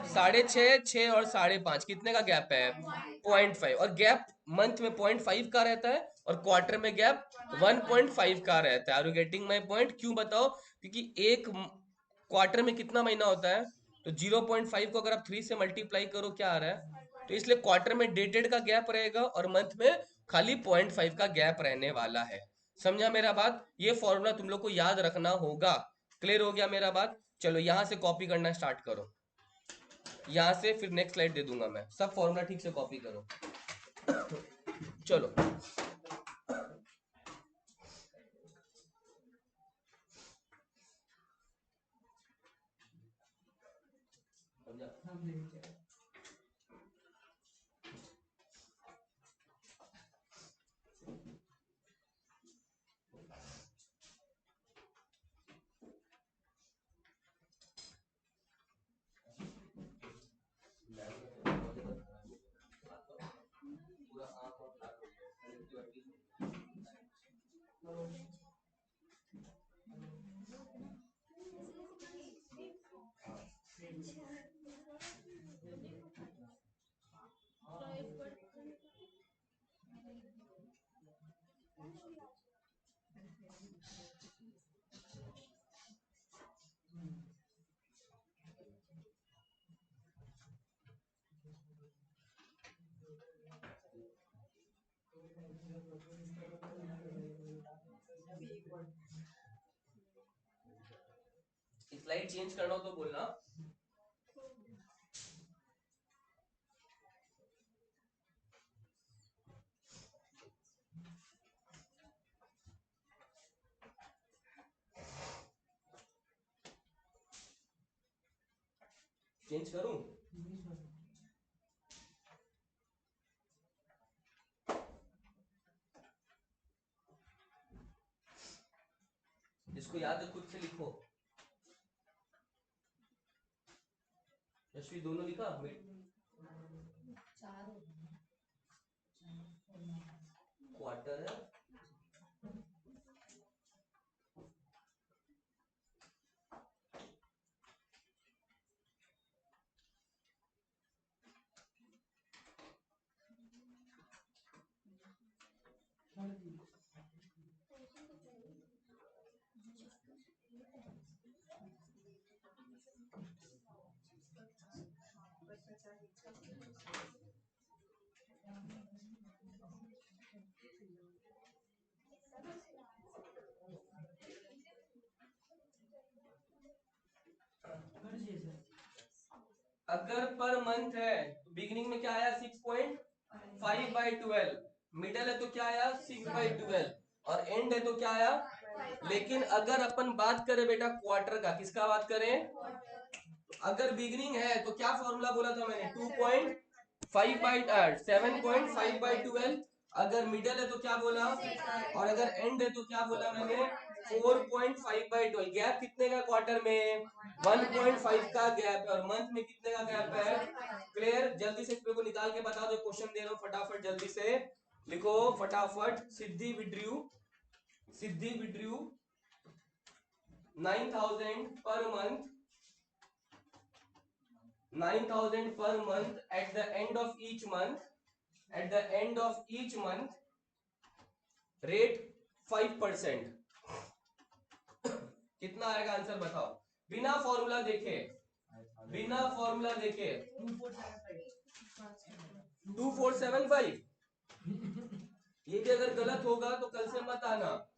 6.5, 6 और 5.5, कितने का गैप है, 0.5, और गैप मंथ में 0.5 का रहता है, और क्वार्टर में गैप 1.5 का रहता है। Are you getting my point, क्यों बताओ, क्योंकि एक क्वार्टर में कितना महीना होता है, तो 0.5 को अगर आप 3 से मल्टीप्लाई करो क्या आ रहा है, तो इसलिए क्वार्टर में डेटेड का गैप रहेगा, और मंथ में खाली 0.5 का गैप रहने वाला है। समझा मेरा बात, ये फॉर्मूला तुम लोग को याद रखना होगा। क्लियर हो गया मेरा बात, चलो यहां से कॉपी करना स्टार्ट करो, यहां से फिर नेक्स्ट स्लाइड दे दूंगा मैं, सब फॉर्मूला ठीक से कॉपी करो। चलो, स्लाइड चेंज करना हो तो बोलना। चेंज करूं? जिसको याद है खुद से लिखो। यशवी दोनों लिखा? क्वार्टर है। अगर पर मंथ है तो बिगिनिंग में क्या आया 6.5/12, मिडल है तो क्या आया 6/12 और एंड है तो क्या आया। लेकिन अगर अपन बात करें बेटा क्वार्टर का, किसका बात करें? अगर बिगिनिंग है तो क्या फॉर्मूला बोला था मैंने? 7.5/12। अगर मिडल है तो क्या बोला? और अगर एंड है तो क्या बोला मैंने? 4.5/12। गैप कितने का क्वार्टर में? 1.5 का गैप है। और मंथ में कितने का गैप है? क्लियर? जल्दी से इसको निकाल के बता दो, क्वेश्चन दे रहा हूं, फटाफट जल्दी से लिखो फटाफट। सिद्धि withdrew 9,000 per month, 9,000 per month at the end of each month, rate 5%। कितना आएगा आंसर बताओ? बिना फॉर्मूला देखे 2475। ये भी अगर गलत होगा तो कल से मत आना।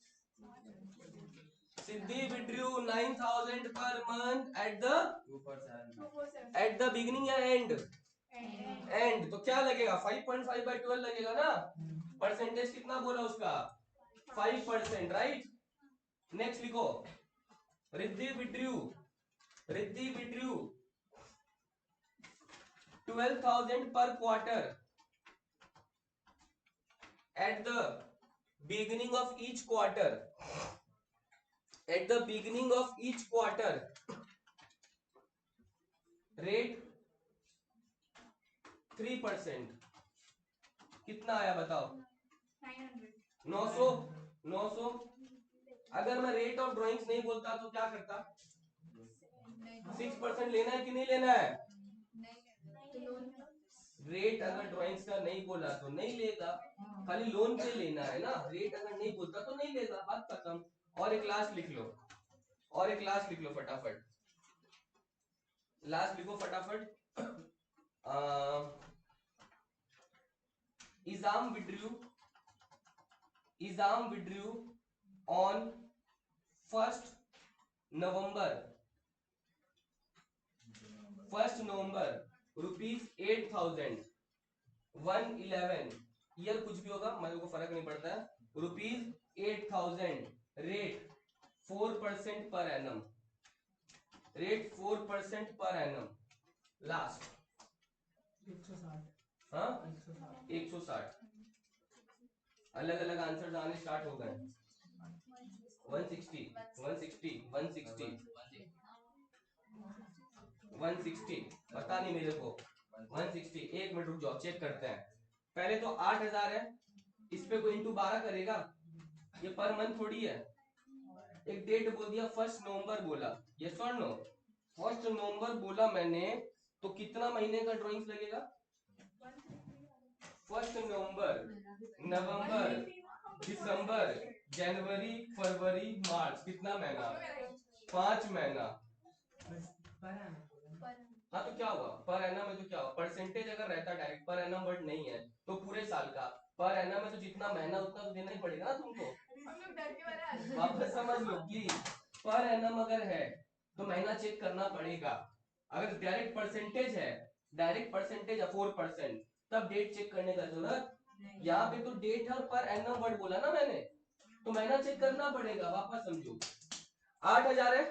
सिद्धि withdrew 9,000 per month at the beginning या एंड तो क्या लगेगा? 5.5/12 लगेगा ना। परसेंटेज कितना बोला उसका? 5%, राइट। नेक्स्ट लिखो रिद्धि विड्रू 12,000 पर quarter at the beginning of each quarter, rate 3%। कितना आया बताओ? 900। अगर मैं रेट ऑफ ड्रॉइंग्स नहीं बोलता तो क्या करता? 6% लेना है कि नहीं लेना है? रेट अगर ड्राइंग्स का नहीं बोला तो नहीं लेगा, खाली लोन पे लेना है ना। रेट अगर नहीं बोलता तो नहीं लेगा, बात खत्म। और एक लास्ट लिख लो फटाफट। लास्ट लिखो फटाफट। Exam withdrew on 1st November ₹8,000 111। Year कुछ भी होगा, मेरे को फर्क नहीं पड़ता है। ₹8,000, रेट 4% पर एनम, लास्ट 160। हाँ 160। अलग अलग आंसर आने स्टार्ट हो गए। 160 पता नहीं मेरे को। 160, एक मिनट रुक जाओ, चेक करते हैं। पहले तो 8,000 है, इस पे कोई इंटू 12 करेगा? ये पर मंथ थोड़ी है। एक डेट बोल दिया 1 नवंबर बोला, यस और नो? 1 नवंबर बोला मैंने तो कितना महीने का ड्राइंग्स लगेगा? 1 नवंबर, दिसंबर, जनवरी, फरवरी, मार्च, कितना महीना? 5 महीना। हाँ तो क्या हुआ पर एनम में? तो क्या हुआ, परसेंटेज अगर रहता डायरेक्ट, पर एनम वर्ड नहीं है तो पूरे साल का। पर एनम में तो जितना महीना उतना तो देना ही पड़ेगा ना तुमको। वापस समझ लो प्लीज, पर एनम अगर है तो महीना चेक करना पड़ेगा। अगर डायरेक्ट परसेंटेज है, डायरेक्ट परसेंटेज है 4%, तब डेट चेक करने का जरूरत। यहाँ पे तो डेट है और पर एनम वर्ड बोला ना मैंने, तो महीना चेक करना पड़ेगा। वापस समझो, 8,000 है,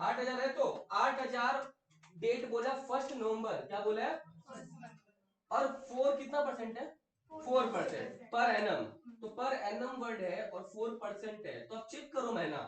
8,000 है तो 8,000 डेट बोला 1 नवंबर, क्या बोला है? और 4 कितना परसेंट है? 4% पर एनम। तो पर एनम वर्ड है और 4% है, तो अब चेक करो महीना,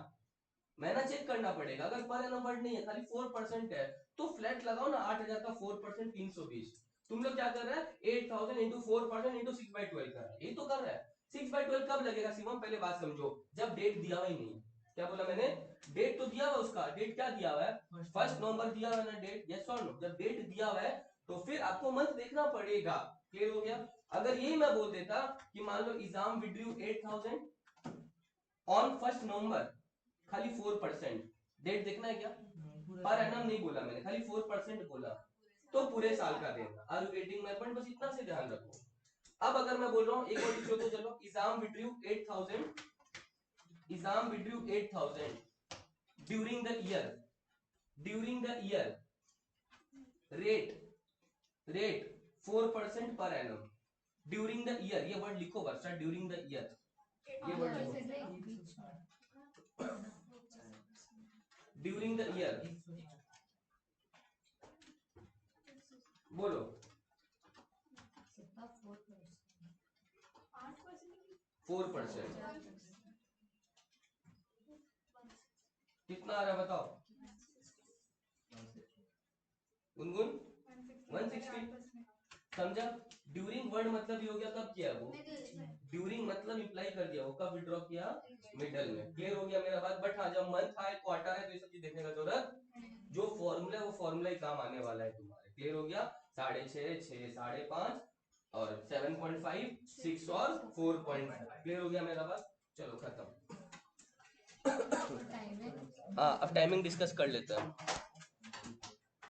महीना चेक करना पड़ेगा। अगर पर एनम वर्ड नहीं है, खाली 4% है, तो फ्लैट लगाओ ना, 8,000 का 4% 320। तुम लोग क्या कर रहे हैं? 8,000 इंटू 4% इंटू 6/12 कर रहे हैं, यही तो कर रहे हैं। 6/12 कब लगेगा शिवम? पहले बात समझो, जब डेट दिया हुआ ही नहीं है। क्या बोला मैंने? डेट तो दिया हुआ, उसका डेट क्या दिया हुआ है? 1 नवंबर दिया हुआ है ना डेट, यस और नो? जब डेट दिया हुआ है तो फिर आपको मंथ देखना पड़ेगा। क्लियर हो गया? अगर यही मैं बोल देता कि मान लो एग्जाम विड्रू 8,000 ऑन 1 नवंबर, खाली 4%, डेट देखना है क्या? पर एनम नहीं बोला मैंने, खाली 4% बोला, तो पूरे साल का देना। Are you getting my point? बस इतना से ध्यान रखो। अब अगर मैं बोल रहा हूँ एक और लिखो तो चलो, exam withdrew 8,000, exam withdrew 8,000 during the year, during the year, rate 4% per annum during the year. ये वर्ड लिखो वर्षा, ड्यूरिंग द ईयर, ये वर्ड लिखो, ड्यूरिंग द ईयर। बोलो 4%, कितना आ रहा है बताओ गुनगुन? 160। समझा? ड्यूरिंग वर्ड मतलब ये हो गया कब किया वो, ड्यूरिंग मतलब इंप्लाई कर दिया वो, कब विड्रॉ किया? मिडल में। क्लियर हो गया मेरा बात? बट हाँ, जब मंथ आए, क्वार्टर है, तो ये सब चीज देखने का जरूरत, जो फॉर्मूला है वो फॉर्मूला ही काम आने वाला है तुम्हारे। क्लियर हो गया? 6.5, 6, 5.5 और 7.5, 6 और 4.5। क्लियर हो गया मेरा बात? चलो खत्म। हाँ अब टाइमिंग डिस्कस कर लेते हैं।